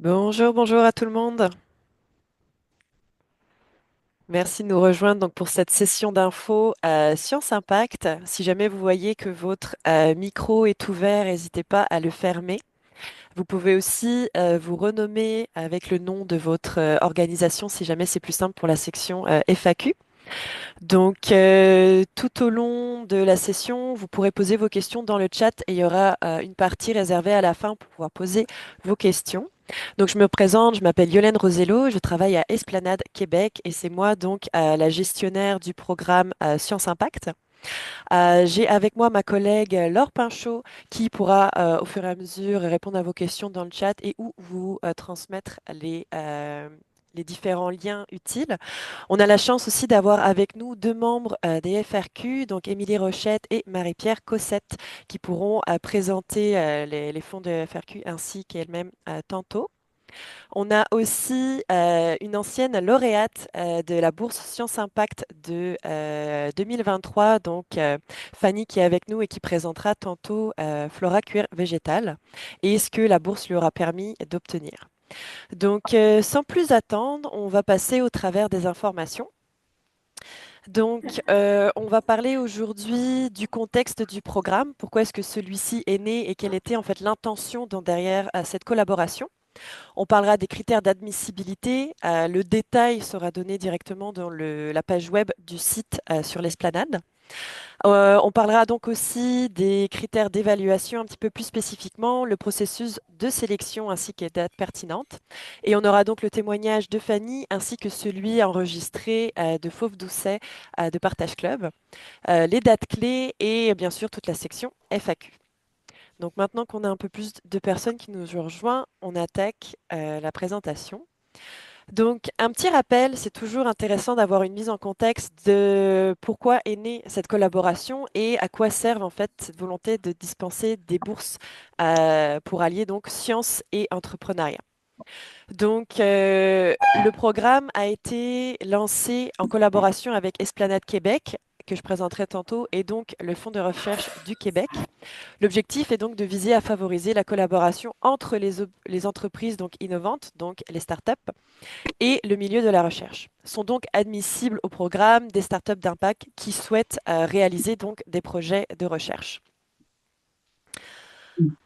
Bonjour, bonjour à tout le monde. Merci de nous rejoindre donc pour cette session d'infos Science Impact. Si jamais vous voyez que votre micro est ouvert, n'hésitez pas à le fermer. Vous pouvez aussi vous renommer avec le nom de votre organisation si jamais c'est plus simple pour la section FAQ. Donc, tout au long de la session, vous pourrez poser vos questions dans le chat et il y aura une partie réservée à la fin pour pouvoir poser vos questions. Donc, je me présente, je m'appelle Yolène Rosello, je travaille à Esplanade Québec et c'est moi donc la gestionnaire du programme Science Impact. J'ai avec moi ma collègue Laure Pinchot qui pourra au fur et à mesure répondre à vos questions dans le chat et ou vous transmettre les différents liens utiles. On a la chance aussi d'avoir avec nous deux membres des FRQ, donc Émilie Rochette et Marie-Pierre Cossette, qui pourront présenter les fonds de FRQ ainsi qu'elles-mêmes tantôt. On a aussi une ancienne lauréate de la bourse Science Impact de 2023, donc Fanny qui est avec nous et qui présentera tantôt Flora Cuir Végétal et ce que la bourse lui aura permis d'obtenir. Donc, sans plus attendre, on va passer au travers des informations. Donc, on va parler aujourd'hui du contexte du programme, pourquoi est-ce que celui-ci est né et quelle était en fait l'intention derrière cette collaboration. On parlera des critères d'admissibilité. Le détail sera donné directement dans la page web du site sur l'Esplanade. On parlera donc aussi des critères d'évaluation un petit peu plus spécifiquement, le processus de sélection ainsi que les dates pertinentes. Et on aura donc le témoignage de Fanny ainsi que celui enregistré de Fauve Doucet de Partage Club, les dates clés et bien sûr toute la section FAQ. Donc maintenant qu'on a un peu plus de personnes qui nous rejoignent, on attaque la présentation. Donc un petit rappel, c'est toujours intéressant d'avoir une mise en contexte de pourquoi est née cette collaboration et à quoi servent en fait cette volonté de dispenser des bourses pour allier donc science et entrepreneuriat. Donc, le programme a été lancé en collaboration avec Esplanade Québec, que je présenterai tantôt, et donc le Fonds de recherche du Québec. L'objectif est donc de viser à favoriser la collaboration entre les entreprises donc innovantes, donc les startups, et le milieu de la recherche. Sont donc admissibles au programme des startups d'impact qui souhaitent réaliser donc des projets de recherche.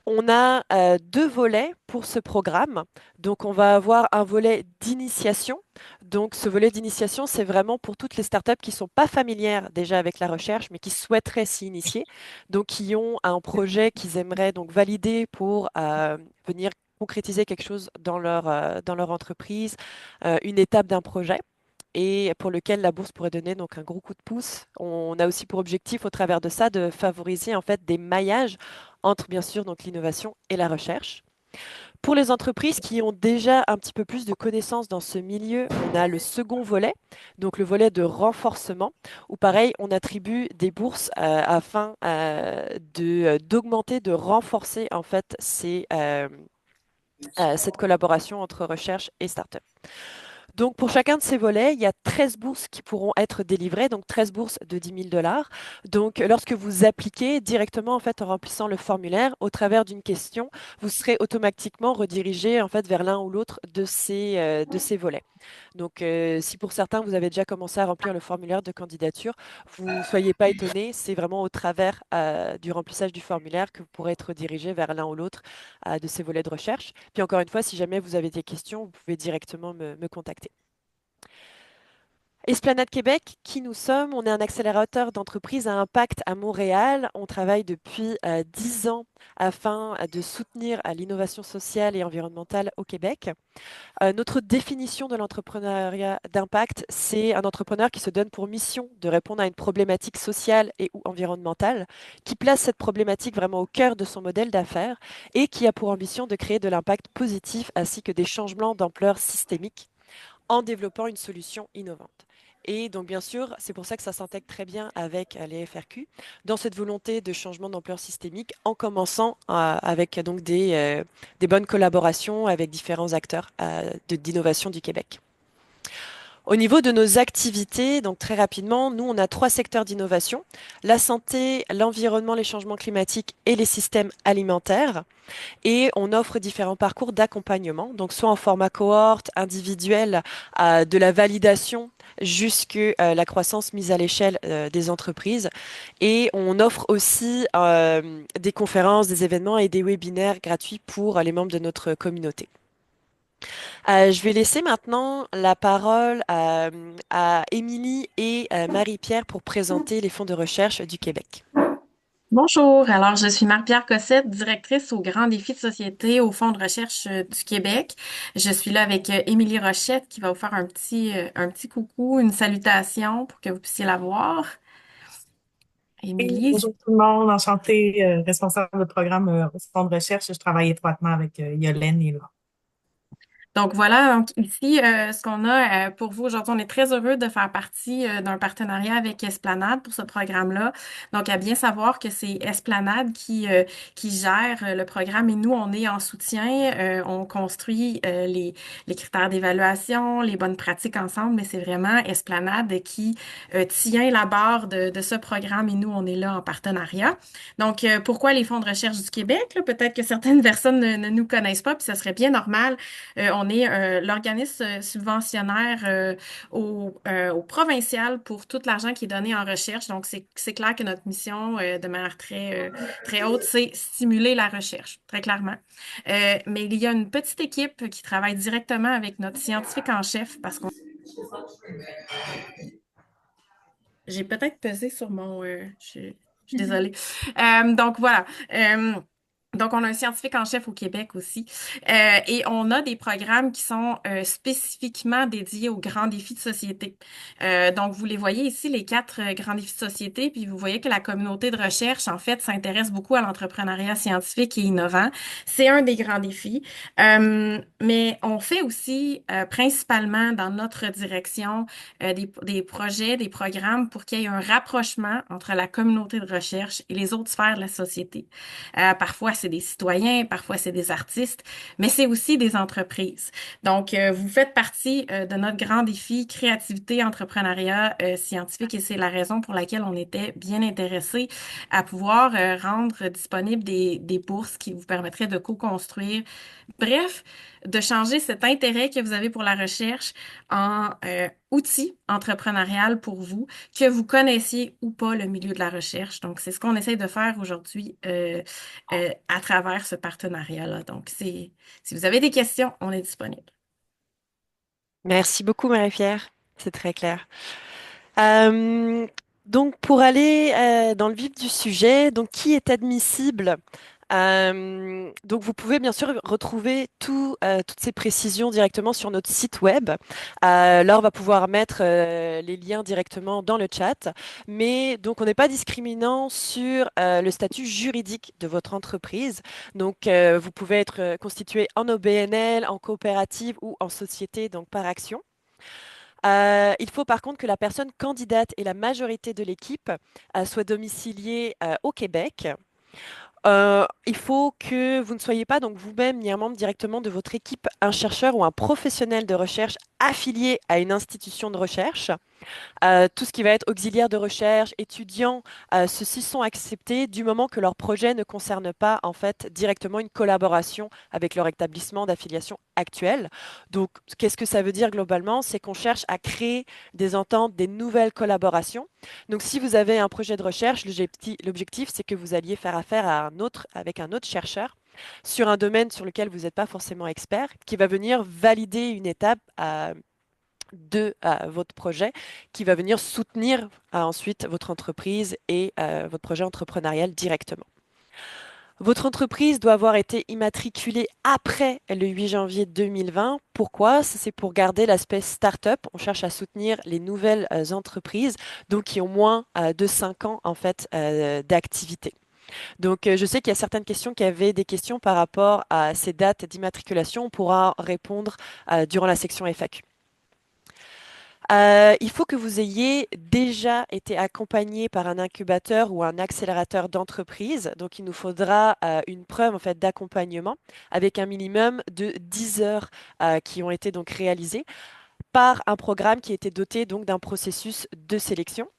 On a deux volets pour ce programme. Donc, on va avoir un volet d'initiation. Donc, ce volet d'initiation, c'est vraiment pour toutes les startups qui ne sont pas familières déjà avec la recherche, mais qui souhaiteraient s'y initier. Donc, qui ont un projet qu'ils aimeraient donc valider pour venir concrétiser quelque chose dans leur entreprise, une étape d'un projet et pour lequel la bourse pourrait donner donc un gros coup de pouce. On a aussi pour objectif au travers de ça de favoriser en fait des maillages entre bien sûr donc l'innovation et la recherche. Pour les entreprises qui ont déjà un petit peu plus de connaissances dans ce milieu, on a le second volet, donc le volet de renforcement, où pareil, on attribue des bourses afin d'augmenter, de renforcer en fait cette collaboration entre recherche et start-up. Donc, pour chacun de ces volets, il y a 13 bourses qui pourront être délivrées, donc 13 bourses de 10 000 dollars. Donc, lorsque vous appliquez directement, en fait, en remplissant le formulaire, au travers d'une question, vous serez automatiquement redirigé, en fait, vers l'un ou l'autre de ces volets. Donc, si pour certains, vous avez déjà commencé à remplir le formulaire de candidature, vous ne soyez pas étonnés, c'est vraiment au travers du remplissage du formulaire que vous pourrez être redirigé vers l'un ou l'autre de ces volets de recherche. Puis encore une fois, si jamais vous avez des questions, vous pouvez directement me contacter. Esplanade Québec, qui nous sommes? On est un accélérateur d'entreprises à impact à Montréal. On travaille depuis 10 ans afin de soutenir l'innovation sociale et environnementale au Québec. Notre définition de l'entrepreneuriat d'impact, c'est un entrepreneur qui se donne pour mission de répondre à une problématique sociale et ou environnementale, qui place cette problématique vraiment au cœur de son modèle d'affaires et qui a pour ambition de créer de l'impact positif ainsi que des changements d'ampleur systémique en développant une solution innovante. Et donc, bien sûr, c'est pour ça que ça s'intègre très bien avec les FRQ, dans cette volonté de changement d'ampleur systémique, en commençant avec donc des bonnes collaborations avec différents acteurs d'innovation du Québec. Au niveau de nos activités, donc très rapidement, nous, on a trois secteurs d'innovation: la santé, l'environnement, les changements climatiques et les systèmes alimentaires. Et on offre différents parcours d'accompagnement, donc soit en format cohorte, individuel, de la validation jusqu'à la croissance mise à l'échelle des entreprises. Et on offre aussi des conférences, des événements et des webinaires gratuits pour les membres de notre communauté. Je vais laisser maintenant la parole à Émilie et Marie-Pierre pour présenter les fonds de recherche du Québec. Bonjour, alors je suis Marie-Pierre Cossette, directrice au Grand Défi de société au Fonds de recherche du Québec. Je suis là avec Émilie Rochette qui va vous faire un petit coucou, une salutation pour que vous puissiez la voir. Oui, Émilie, bonjour tout le monde, enchantée, responsable de programme au Centre de recherche. Je travaille étroitement avec Yolène et Laure. donc voilà, donc ici, ce qu'on a pour vous aujourd'hui, on est très heureux de faire partie d'un partenariat avec Esplanade pour ce programme-là. Donc, à bien savoir que c'est Esplanade qui gère le programme et nous, on est en soutien. On construit les critères d'évaluation, les bonnes pratiques ensemble, mais c'est vraiment Esplanade qui tient la barre de ce programme et nous, on est là en partenariat. Donc, pourquoi les fonds de recherche du Québec? Là? Peut-être que certaines personnes ne nous connaissent pas, puis ça serait bien normal. On est l'organisme subventionnaire au provincial pour tout l'argent qui est donné en recherche. Donc, c'est clair que notre mission, de manière très haute, c'est stimuler la recherche, très clairement. Mais il y a une petite équipe qui travaille directement avec notre scientifique en chef parce qu'on j'ai peut-être pesé sur je suis désolée. Donc voilà. Donc, on a un scientifique en chef au Québec aussi. Et on a des programmes qui sont spécifiquement dédiés aux grands défis de société. Donc, vous les voyez ici, les quatre grands défis de société, puis vous voyez que la communauté de recherche, en fait, s'intéresse beaucoup à l'entrepreneuriat scientifique et innovant. C'est un des grands défis. Mais on fait aussi, principalement dans notre direction, des projets, des programmes pour qu'il y ait un rapprochement entre la communauté de recherche et les autres sphères de la société. Parfois, c'est des citoyens, parfois, c'est des artistes, mais c'est aussi des entreprises. Donc, vous faites partie de notre grand défi créativité, entrepreneuriat scientifique et c'est la raison pour laquelle on était bien intéressés à pouvoir rendre disponibles des bourses qui vous permettraient de co-construire. Bref, de changer cet intérêt que vous avez pour la recherche en outil entrepreneurial pour vous, que vous connaissiez ou pas le milieu de la recherche. Donc, c'est ce qu'on essaie de faire aujourd'hui à travers ce partenariat-là. Donc, si vous avez des questions, on est disponible. Merci beaucoup, Marie-Pierre. C'est très clair. Euh, donc, pour aller dans le vif du sujet, donc qui est admissible? Donc, vous pouvez bien sûr retrouver toutes ces précisions directement sur notre site web. Laure va pouvoir mettre les liens directement dans le chat. Mais donc, on n'est pas discriminant sur le statut juridique de votre entreprise. Donc, vous pouvez être constitué en OBNL, en coopérative ou en société, donc par action. Il faut par contre que la personne candidate et la majorité de l'équipe soient domiciliées au Québec. Il faut que vous ne soyez pas donc vous-même ni un membre directement de votre équipe, un chercheur ou un professionnel de recherche affilié à une institution de recherche. Tout ce qui va être auxiliaire de recherche, étudiants, ceux-ci sont acceptés du moment que leur projet ne concerne pas en fait directement une collaboration avec leur établissement d'affiliation actuel. Donc, qu'est-ce que ça veut dire globalement? C'est qu'on cherche à créer des ententes, des nouvelles collaborations. Donc, si vous avez un projet de recherche, l'objectif, c'est que vous alliez faire affaire à avec un autre chercheur sur un domaine sur lequel vous n'êtes pas forcément expert, qui va venir valider une étape de votre projet qui va venir soutenir ensuite votre entreprise et votre projet entrepreneurial directement. Votre entreprise doit avoir été immatriculée après le 8 janvier 2020. Pourquoi? C'est pour garder l'aspect start-up. On cherche à soutenir les nouvelles entreprises, donc qui ont moins de 5 ans en fait d'activité. Donc, je sais qu'il y a certaines questions qui avaient des questions par rapport à ces dates d'immatriculation. On pourra répondre durant la section FAQ. Il faut que vous ayez déjà été accompagné par un incubateur ou un accélérateur d'entreprise. Donc, il nous faudra une preuve en fait d'accompagnement avec un minimum de 10 heures qui ont été donc réalisées. par un programme qui était doté donc d'un processus de sélection.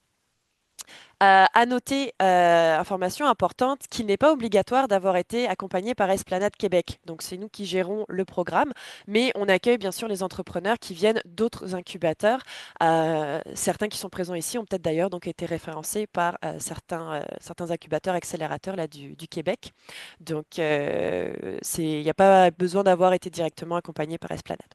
À noter, information importante, qu'il n'est pas obligatoire d'avoir été accompagné par Esplanade Québec. Donc, c'est nous qui gérons le programme, mais on accueille bien sûr les entrepreneurs qui viennent d'autres incubateurs. Certains qui sont présents ici ont peut-être d'ailleurs donc été référencés par certains incubateurs accélérateurs là, du Québec. Donc, il n'y a pas besoin d'avoir été directement accompagné par Esplanade.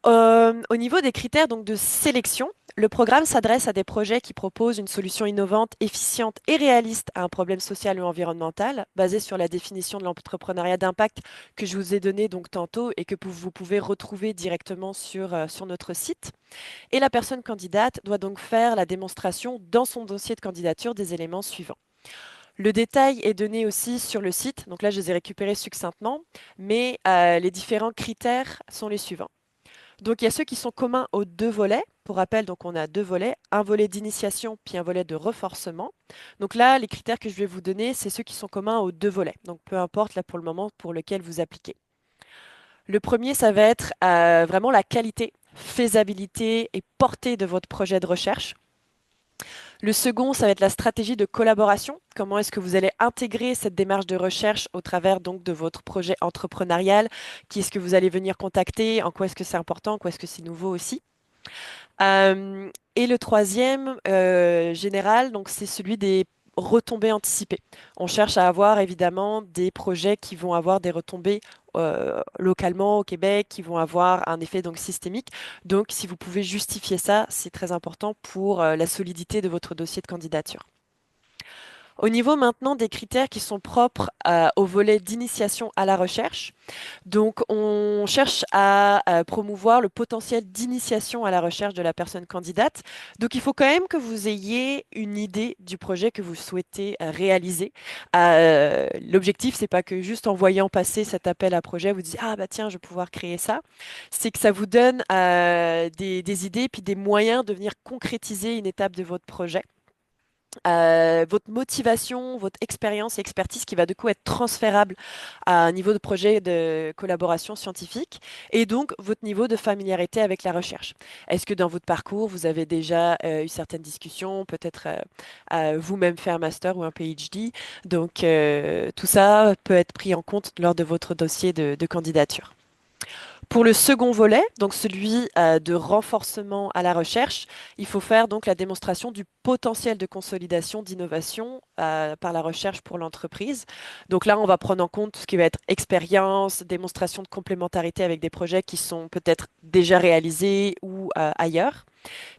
Au niveau des critères donc, de sélection, le programme s'adresse à des projets qui proposent une solution innovante, efficiente et réaliste à un problème social ou environnemental, basé sur la définition de l'entrepreneuriat d'impact que je vous ai donné donc tantôt et que vous pouvez retrouver directement sur notre site. Et la personne candidate doit donc faire la démonstration dans son dossier de candidature des éléments suivants. Le détail est donné aussi sur le site, donc là je les ai récupérés succinctement, mais les différents critères sont les suivants. Donc, il y a ceux qui sont communs aux deux volets. Pour rappel, donc on a deux volets, un volet d'initiation puis un volet de renforcement. Donc là, les critères que je vais vous donner, c'est ceux qui sont communs aux deux volets. Donc, peu importe là pour le moment pour lequel vous appliquez. Le premier, ça va être vraiment la qualité, faisabilité et portée de votre projet de recherche. Le second, ça va être la stratégie de collaboration. Comment est-ce que vous allez intégrer cette démarche de recherche au travers donc de votre projet entrepreneurial? Qui est-ce que vous allez venir contacter? En quoi est-ce que c'est important? En quoi est-ce que c'est nouveau aussi? Et le troisième, général, donc c'est celui des retombées anticipées. On cherche à avoir évidemment des projets qui vont avoir des retombées localement au Québec, qui vont avoir un effet donc systémique. Donc, si vous pouvez justifier ça, c'est très important pour la solidité de votre dossier de candidature. Au niveau maintenant des critères qui sont propres au volet d'initiation à la recherche, donc on cherche à promouvoir le potentiel d'initiation à la recherche de la personne candidate. Donc il faut quand même que vous ayez une idée du projet que vous souhaitez réaliser. L'objectif, c'est pas que juste en voyant passer cet appel à projet, vous dites ah bah tiens, je vais pouvoir créer ça. C'est que ça vous donne des idées puis des moyens de venir concrétiser une étape de votre projet. Votre motivation, votre expérience et expertise qui va du coup être transférable à un niveau de projet de collaboration scientifique et donc votre niveau de familiarité avec la recherche. Est-ce que dans votre parcours, vous avez déjà eu certaines discussions, peut-être vous-même fait un master ou un PhD? Donc tout ça peut être pris en compte lors de votre dossier de candidature. Pour le second volet, donc celui de renforcement à la recherche, il faut faire donc la démonstration du potentiel de consolidation d'innovation par la recherche pour l'entreprise. Donc là, on va prendre en compte tout ce qui va être expérience, démonstration de complémentarité avec des projets qui sont peut-être déjà réalisés ou ailleurs.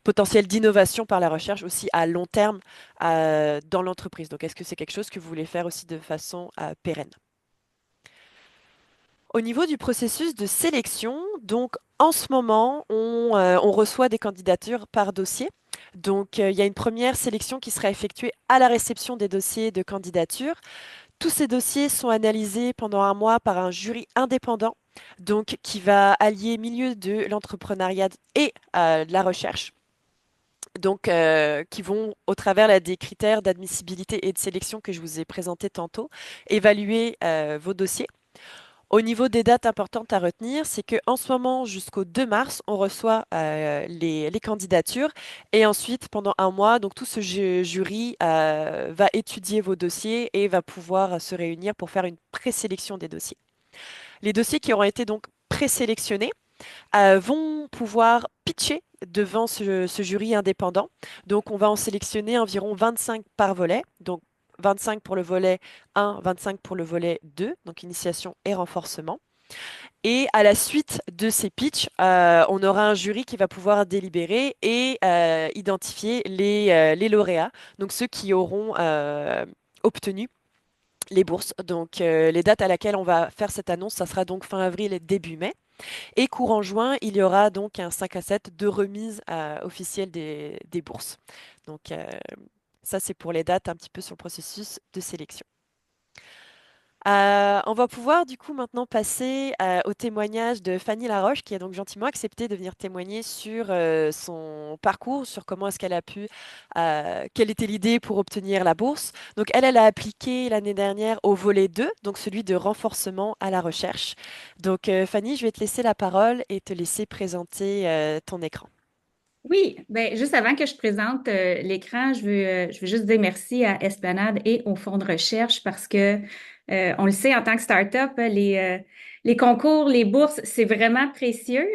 Potentiel d'innovation par la recherche aussi à long terme dans l'entreprise. Donc est-ce que c'est quelque chose que vous voulez faire aussi de façon pérenne? Au niveau du processus de sélection, donc en ce moment, on reçoit des candidatures par dossier. Donc, il y a une première sélection qui sera effectuée à la réception des dossiers de candidature. Tous ces dossiers sont analysés pendant un mois par un jury indépendant, donc qui va allier milieu de l'entrepreneuriat et de la recherche. Donc, qui vont, au travers là, des critères d'admissibilité et de sélection que je vous ai présentés tantôt, évaluer vos dossiers. Au niveau des dates importantes à retenir, c'est qu'en ce moment, jusqu'au 2 mars, on reçoit les candidatures et ensuite, pendant un mois, donc tout ce jury va étudier vos dossiers et va pouvoir se réunir pour faire une présélection des dossiers. Les dossiers qui auront été donc présélectionnés vont pouvoir pitcher devant ce jury indépendant. Donc, on va en sélectionner environ 25 par volet. Donc, 25 pour le volet 1, 25 pour le volet 2, donc initiation et renforcement. Et à la suite de ces pitchs, on aura un jury qui va pouvoir délibérer et identifier les lauréats, donc ceux qui auront obtenu les bourses. Donc, les dates à laquelle on va faire cette annonce, ça sera donc fin avril et début mai. Et courant juin, il y aura donc un 5 à 7 de remise officielle des bourses. Donc, ça, c'est pour les dates un petit peu sur le processus de sélection. On va pouvoir du coup maintenant passer au témoignage de Fanny Laroche qui a donc gentiment accepté de venir témoigner sur son parcours, sur comment est-ce qu'elle a pu, quelle était l'idée pour obtenir la bourse. Donc elle a appliqué l'année dernière au volet 2, donc celui de renforcement à la recherche. Donc Fanny, je vais te laisser la parole et te laisser présenter ton écran. Oui, ben juste avant que je présente l'écran, je veux juste dire merci à Esplanade et au fonds de recherche parce que on le sait en tant que start-up, les concours, les bourses, c'est vraiment précieux.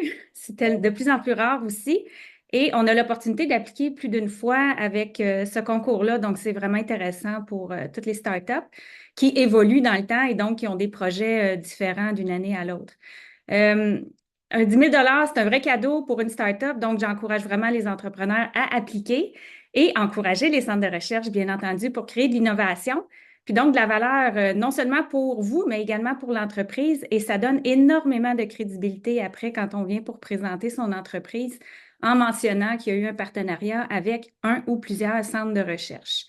De plus en plus rare aussi. Et on a l'opportunité d'appliquer plus d'une fois avec ce concours-là. Donc, c'est vraiment intéressant pour toutes les start-up qui évoluent dans le temps et donc qui ont des projets différents d'une année à l'autre. Euh, un 10 000 c'est un vrai cadeau pour une start-up, donc j'encourage vraiment les entrepreneurs à appliquer et encourager les centres de recherche, bien entendu, pour créer de l'innovation, puis donc de la valeur non seulement pour vous, mais également pour l'entreprise. Et ça donne énormément de crédibilité après quand on vient pour présenter son entreprise en mentionnant qu'il y a eu un partenariat avec un ou plusieurs centres de recherche.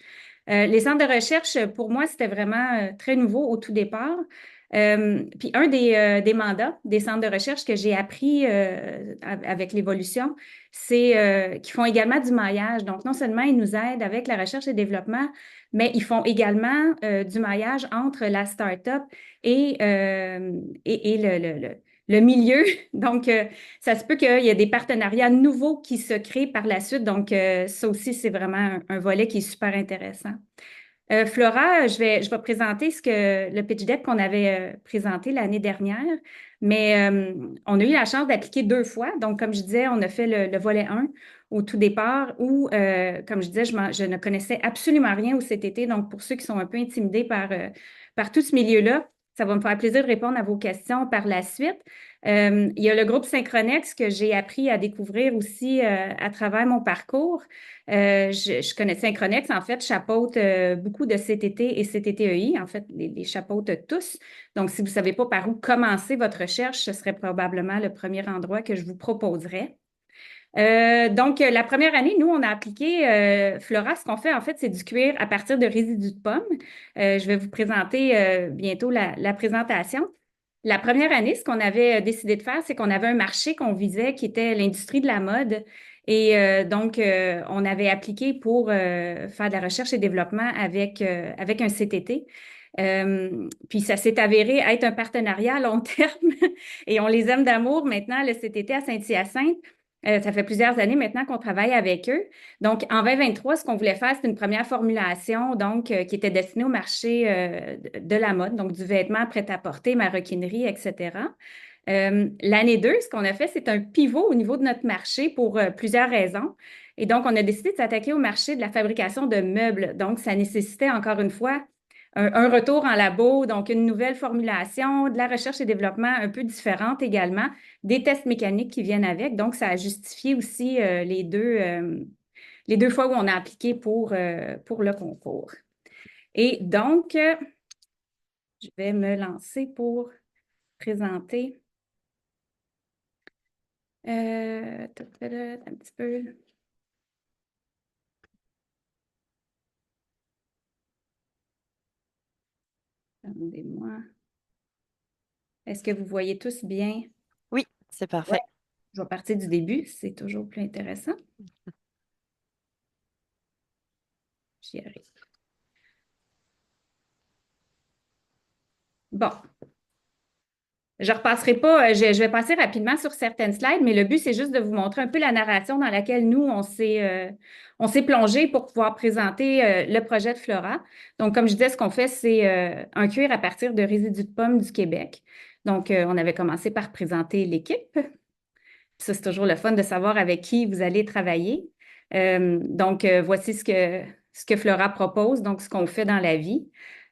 Les centres de recherche, pour moi, c'était vraiment très nouveau au tout départ. Puis un des mandats des centres de recherche que j'ai appris avec l'évolution, c'est qu'ils font également du maillage. Donc, non seulement ils nous aident avec la recherche et développement, mais ils font également du maillage entre la start-up et le milieu. Donc, ça se peut qu'il y ait des partenariats nouveaux qui se créent par la suite. Donc, ça aussi, c'est vraiment un volet qui est super intéressant. Flora, je vais présenter le pitch deck qu'on avait présenté l'année dernière, mais on a eu la chance d'appliquer deux fois. Donc, comme je disais, on a fait le volet 1 au tout départ où, comme je disais, je ne connaissais absolument rien au CTT. Donc, pour ceux qui sont un peu intimidés par tout ce milieu-là, ça va me faire plaisir de répondre à vos questions par la suite. Il y a le groupe Synchronex que j'ai appris à découvrir aussi à travers mon parcours. Je connais Synchronex, en fait, chapeaute beaucoup de CTT et CTTEI, en fait, les chapeaute tous. Donc, si vous ne savez pas par où commencer votre recherche, ce serait probablement le premier endroit que je vous proposerais. Donc, la première année, nous, on a appliqué Flora. Ce qu'on fait, en fait, c'est du cuir à partir de résidus de pommes. Je vais vous présenter bientôt la présentation. La première année, ce qu'on avait décidé de faire, c'est qu'on avait un marché qu'on visait qui était l'industrie de la mode. Et donc, on avait appliqué pour faire de la recherche et développement avec un CTT. Puis ça s'est avéré être un partenariat à long terme et on les aime d'amour maintenant, le CTT à Saint-Hyacinthe. Ça fait plusieurs années maintenant qu'on travaille avec eux. Donc, en 2023, ce qu'on voulait faire, c'est une première formulation donc, qui était destinée au marché de la mode, donc du vêtement prêt-à-porter, maroquinerie, etc. L'année 2, ce qu'on a fait, c'est un pivot au niveau de notre marché pour plusieurs raisons. Et donc, on a décidé de s'attaquer au marché de la fabrication de meubles. Donc, ça nécessitait encore une fois un retour en labo, donc une nouvelle formulation, de la recherche et développement un peu différente également, des tests mécaniques qui viennent avec. Donc, ça a justifié aussi les deux fois où on a appliqué pour le concours. Et donc, je vais me lancer pour présenter un petit peu. Attendez-moi. Est-ce que vous voyez tous bien? Oui, c'est Ouais. parfait. Je vais partir du début, c'est toujours plus intéressant. J'y arrive. Bon, je repasserai pas, je vais passer rapidement sur certaines slides, mais le but, c'est juste de vous montrer un peu la narration dans laquelle nous, on s'est plongé pour pouvoir présenter le projet de Flora. Donc, comme je disais, ce qu'on fait, c'est un cuir à partir de résidus de pommes du Québec. Donc, on avait commencé par présenter l'équipe. Ça, c'est toujours le fun de savoir avec qui vous allez travailler. Donc, voici ce que Flora propose, donc ce qu'on fait dans la vie.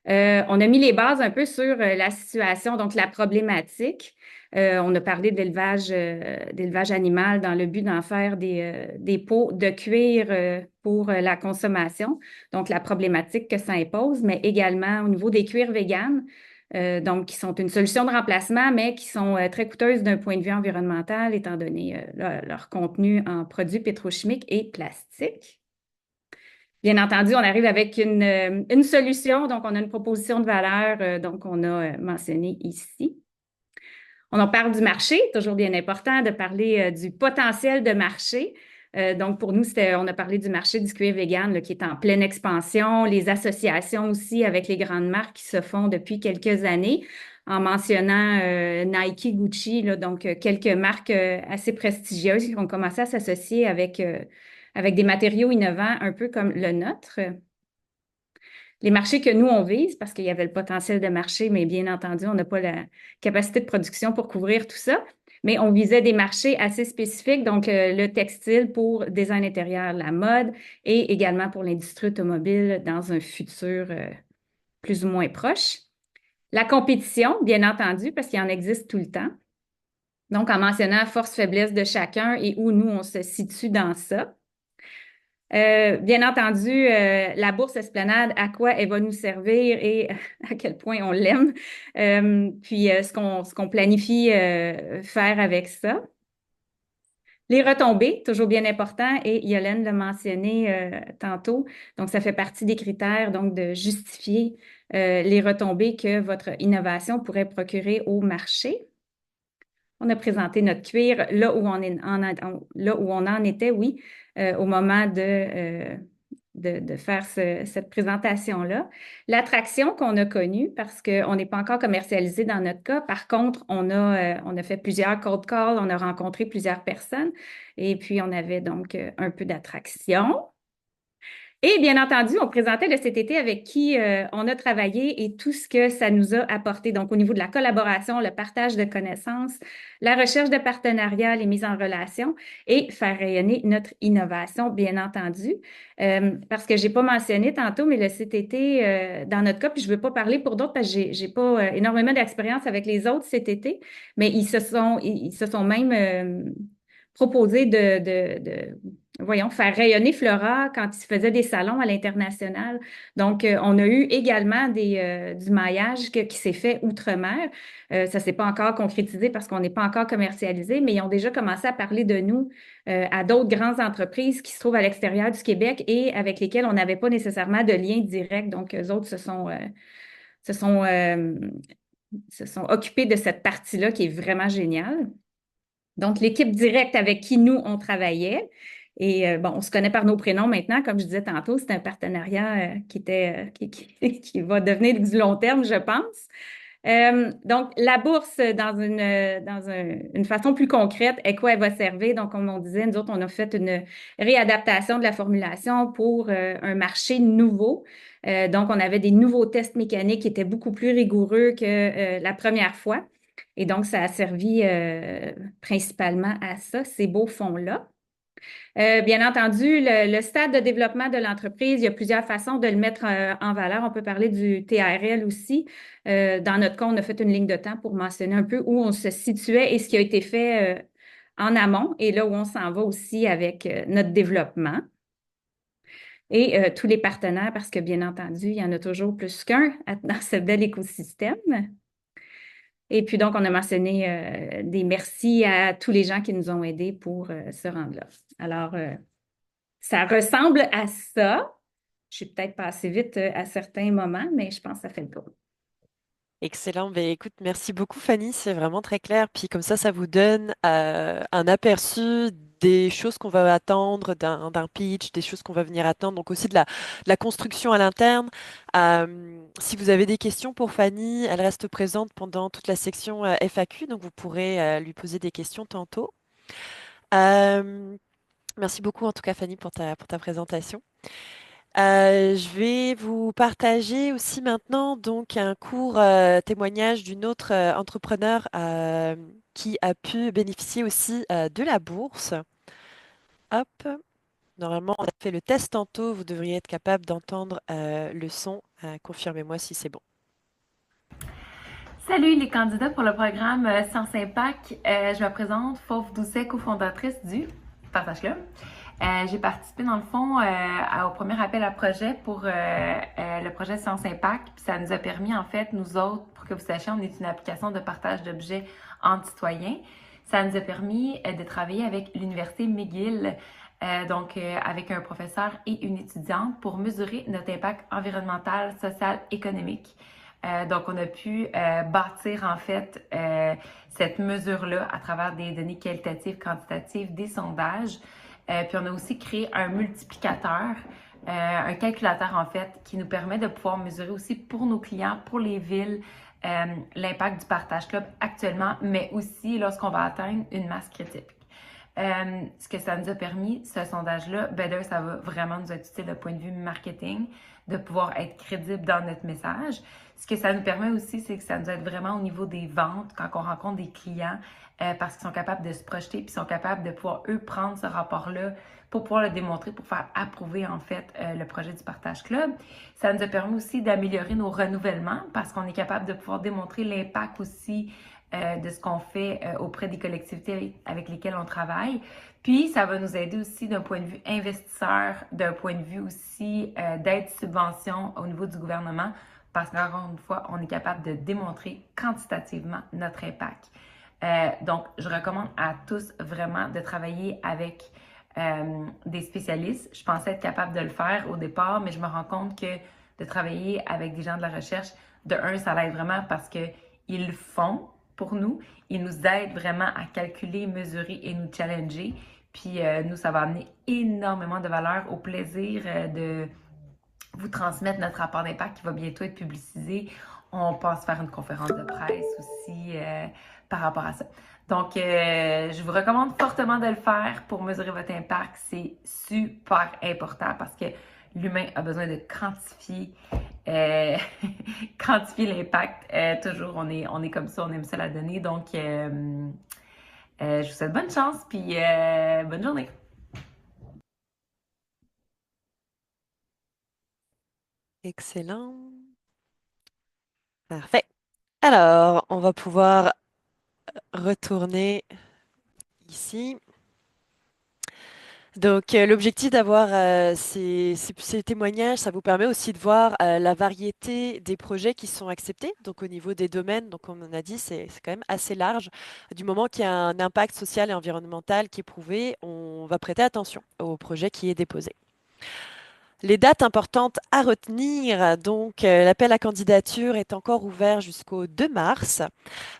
On a mis les bases un peu sur la situation, donc la problématique. On a parlé d'élevage animal dans le but d'en faire des pots de cuir pour la consommation, donc la problématique que ça impose, mais également au niveau des cuirs véganes, donc qui sont une solution de remplacement, mais qui sont très coûteuses d'un point de vue environnemental, étant donné leur contenu en produits pétrochimiques et plastiques. Bien entendu, on arrive avec une solution, donc on a une proposition de valeur, donc on a mentionné ici. On en parle du marché, toujours bien important de parler du potentiel de marché. Donc, pour nous, on a parlé du marché du cuir vegan là, qui est en pleine expansion, les associations aussi avec les grandes marques qui se font depuis quelques années, en mentionnant Nike, Gucci, là, donc quelques marques assez prestigieuses qui ont commencé à s'associer avec des matériaux innovants, un peu comme le nôtre. Les marchés que nous, on vise, parce qu'il y avait le potentiel de marché, mais bien entendu, on n'a pas la capacité de production pour couvrir tout ça. Mais on visait des marchés assez spécifiques, donc le textile pour design intérieur, la mode, et également pour l'industrie automobile dans un futur plus ou moins proche. La compétition, bien entendu, parce qu'il en existe tout le temps. Donc, en mentionnant force-faiblesse de chacun et où nous, on se situe dans ça. Bien entendu, la bourse Esplanade, à quoi elle va nous servir et à quel point on l'aime, puis ce qu'on planifie faire avec ça. Les retombées, toujours bien important, et Yolène l'a mentionné tantôt, donc ça fait partie des critères donc de justifier les retombées que votre innovation pourrait procurer au marché. On a présenté notre cuir là où on en était, oui, au moment de faire cette présentation-là. L'attraction qu'on a connue, parce qu'on n'est pas encore commercialisé dans notre cas, par contre, on a fait plusieurs cold calls, on a rencontré plusieurs personnes et puis on avait donc un peu d'attraction. Et bien entendu, on présentait le CTT avec qui on a travaillé et tout ce que ça nous a apporté. Donc, au niveau de la collaboration, le partage de connaissances, la recherche de partenariats, les mises en relation et faire rayonner notre innovation, bien entendu. Parce que j'ai pas mentionné tantôt, mais le CTT, dans notre cas, puis je veux pas parler pour d'autres parce que j'ai pas énormément d'expérience avec les autres CTT, mais ils se sont même proposés voyons, faire rayonner Flora quand il se faisait des salons à l'international. Donc, on a eu également du maillage qui s'est fait outre-mer. Ça ne s'est pas encore concrétisé parce qu'on n'est pas encore commercialisé, mais ils ont déjà commencé à parler de nous à d'autres grandes entreprises qui se trouvent à l'extérieur du Québec et avec lesquelles on n'avait pas nécessairement de lien direct. Donc, eux autres se sont occupés de cette partie-là qui est vraiment géniale. Donc, l'équipe directe avec qui nous, on travaillait. Et bon, on se connaît par nos prénoms maintenant, comme je disais tantôt, c'est un partenariat qui va devenir du long terme, je pense. Donc, la bourse, dans une façon plus concrète, à quoi elle va servir? Donc, comme on disait, nous autres, on a fait une réadaptation de la formulation pour un marché nouveau. Donc, on avait des nouveaux tests mécaniques qui étaient beaucoup plus rigoureux que la première fois. Et donc, ça a servi principalement à ça, ces beaux fonds-là. Bien entendu, le stade de développement de l'entreprise, il y a plusieurs façons de le mettre en valeur. On peut parler du TRL aussi. Dans notre cas, on a fait une ligne de temps pour mentionner un peu où on se situait et ce qui a été fait en amont et là où on s'en va aussi avec notre développement. Et tous les partenaires, parce que bien entendu, il y en a toujours plus qu'un dans ce bel écosystème. Et puis donc, on a mentionné des merci à tous les gens qui nous ont aidés pour se rendre là. Alors, ça ressemble à ça. Je suis peut-être passée vite à certains moments, mais je pense que ça fait le tour. Excellent. Ben, écoute, merci beaucoup, Fanny. C'est vraiment très clair. Puis comme ça vous donne un aperçu des choses qu'on va attendre d'un pitch, des choses qu'on va venir attendre, donc aussi de la construction à l'interne. Si vous avez des questions pour Fanny, elle reste présente pendant toute la section FAQ, donc vous pourrez lui poser des questions tantôt. Merci beaucoup en tout cas, Fanny, pour ta présentation. Je vais vous partager aussi maintenant donc un court témoignage d'une autre entrepreneur qui a pu bénéficier aussi de la bourse. Hop, normalement on a fait le test tantôt, vous devriez être capable d'entendre le son. Confirmez-moi si c'est bon. Salut les candidats pour le programme Science Impact. Je me présente, Fauve Doucet, cofondatrice du Partage Club. J'ai participé dans le fond au premier appel à projet pour le projet Science Impact. Puis ça nous a permis en fait, nous autres, pour que vous sachiez, on est une application de partage d'objets entre citoyens. Ça nous a permis de travailler avec l'Université McGill avec un professeur et une étudiante pour mesurer notre impact environnemental, social, économique. Donc, on a pu bâtir en fait cette mesure-là à travers des données qualitatives, quantitatives, des sondages. Puis on a aussi créé un multiplicateur, un calculateur en fait, qui nous permet de pouvoir mesurer aussi pour nos clients, pour les villes, l'impact du partage club actuellement, mais aussi lorsqu'on va atteindre une masse critique. Ce que ça nous a permis, ce sondage-là, ça va vraiment nous être utile d'un point de vue marketing, de pouvoir être crédible dans notre message. Ce que ça nous permet aussi, c'est que ça nous aide vraiment au niveau des ventes, quand on rencontre des clients, parce qu'ils sont capables de se projeter, puis sont capables de pouvoir, eux, prendre ce rapport-là pour pouvoir le démontrer, pour faire approuver, en fait, le projet du Partage Club. Ça nous a permis aussi d'améliorer nos renouvellements, parce qu'on est capable de pouvoir démontrer l'impact aussi de ce qu'on fait auprès des collectivités avec lesquelles on travaille. Puis, ça va nous aider aussi d'un point de vue investisseur, d'un point de vue aussi d'aide subvention au niveau du gouvernement, parce qu'encore une fois, on est capable de démontrer quantitativement notre impact. Donc, je recommande à tous vraiment de travailler avec des spécialistes. Je pensais être capable de le faire au départ, mais je me rends compte que de travailler avec des gens de la recherche, de un, ça l'aide vraiment parce qu'ils le font pour nous. Ils nous aident vraiment à calculer, mesurer et nous challenger. Puis nous, ça va amener énormément de valeur, au plaisir de vous transmettre notre rapport d'impact qui va bientôt être publicisé. On pense faire une conférence de presse aussi par rapport à ça. Donc, je vous recommande fortement de le faire pour mesurer votre impact. C'est super important parce que l'humain a besoin de quantifier, quantifier l'impact. Toujours, on est comme ça, on aime ça la donner. Donc, je vous souhaite bonne chance puis bonne journée. Excellent. Parfait. Alors, on va pouvoir retourner ici. Donc, l'objectif d'avoir ces témoignages, ça vous permet aussi de voir la variété des projets qui sont acceptés. Donc, au niveau des domaines, donc comme on a dit, c'est quand même assez large. Du moment qu'il y a un impact social et environnemental qui est prouvé, on va prêter attention au projet qui est déposé. Les dates importantes à retenir, donc l'appel à candidature est encore ouvert jusqu'au 2 mars.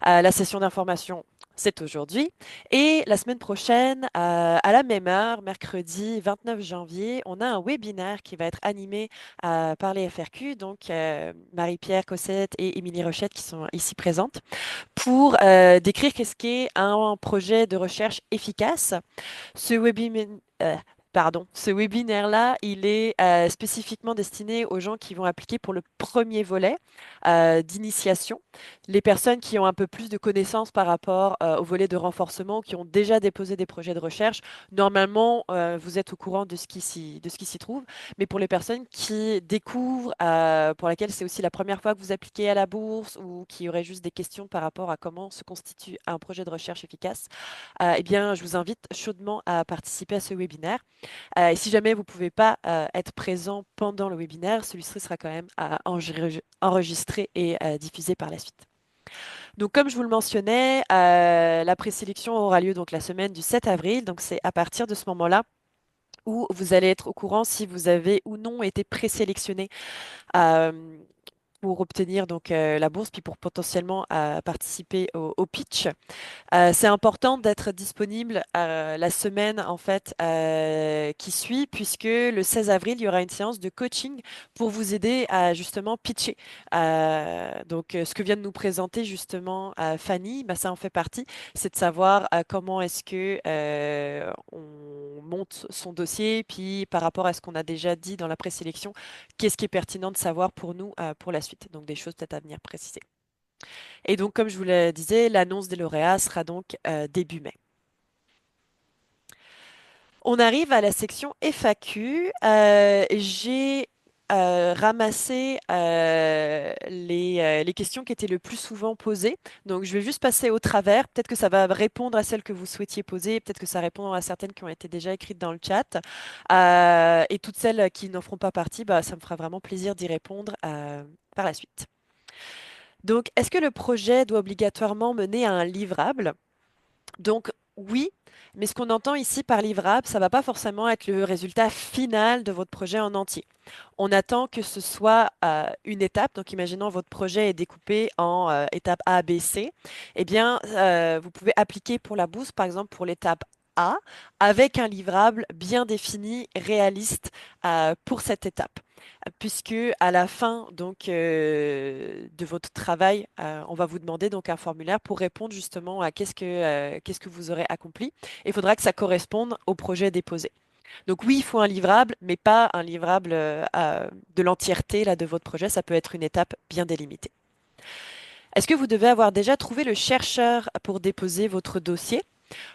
La session d'information, c'est aujourd'hui. Et la semaine prochaine, à la même heure, mercredi 29 janvier, on a un webinaire qui va être animé par les FRQ, donc Marie-Pierre Cossette et Émilie Rochette qui sont ici présentes, pour décrire qu'est-ce qu'est un projet de recherche efficace. Ce webinaire... ce webinaire-là, il est spécifiquement destiné aux gens qui vont appliquer pour le premier volet d'initiation. Les personnes qui ont un peu plus de connaissances par rapport au volet de renforcement, qui ont déjà déposé des projets de recherche, normalement, vous êtes au courant de ce qui s'y trouve. Mais pour les personnes qui découvrent, pour lesquelles c'est aussi la première fois que vous appliquez à la bourse ou qui auraient juste des questions par rapport à comment se constitue un projet de recherche efficace, eh bien, je vous invite chaudement à participer à ce webinaire. Et si jamais vous ne pouvez pas être présent pendant le webinaire, celui-ci sera quand même enregistré et diffusé par la suite. Donc, comme je vous le mentionnais, la présélection aura lieu donc la semaine du 7 avril. Donc, c'est à partir de ce moment-là où vous allez être au courant si vous avez ou non été présélectionné pour obtenir donc la bourse, puis pour potentiellement participer au pitch. C'est important d'être disponible la semaine en fait qui suit, puisque le 16 avril, il y aura une séance de coaching pour vous aider à justement pitcher. Donc, ce que vient de nous présenter justement Fanny, bah, ça en fait partie, c'est de savoir comment est-ce que on monte son dossier, puis par rapport à ce qu'on a déjà dit dans la présélection, qu'est-ce qui est pertinent de savoir pour nous pour la suite. Donc, des choses peut-être à venir préciser. Et donc, comme je vous le disais, l'annonce des lauréats sera donc début mai. On arrive à la section FAQ. J'ai ramassé les questions qui étaient le plus souvent posées. Donc, je vais juste passer au travers. Peut-être que ça va répondre à celles que vous souhaitiez poser. Peut-être que ça répond à certaines qui ont été déjà écrites dans le chat. Et toutes celles qui n'en feront pas partie, bah, ça me fera vraiment plaisir d'y répondre par la suite. Donc, est-ce que le projet doit obligatoirement mener à un livrable? Donc, Oui, mais ce qu'on entend ici par livrable, ça va pas forcément être le résultat final de votre projet en entier. On attend que ce soit une étape. Donc, imaginons votre projet est découpé en étape A, B, C. Eh bien, vous pouvez appliquer pour la bourse, par exemple, pour l'étape A, avec un livrable bien défini, réaliste pour cette étape. Puisque à la fin donc de votre travail, on va vous demander donc un formulaire pour répondre justement à qu'est-ce que vous aurez accompli. Il faudra que ça corresponde au projet déposé. Donc oui, il faut un livrable, mais pas un livrable de l'entièreté là, de votre projet. Ça peut être une étape bien délimitée. Est-ce que vous devez avoir déjà trouvé le chercheur pour déposer votre dossier?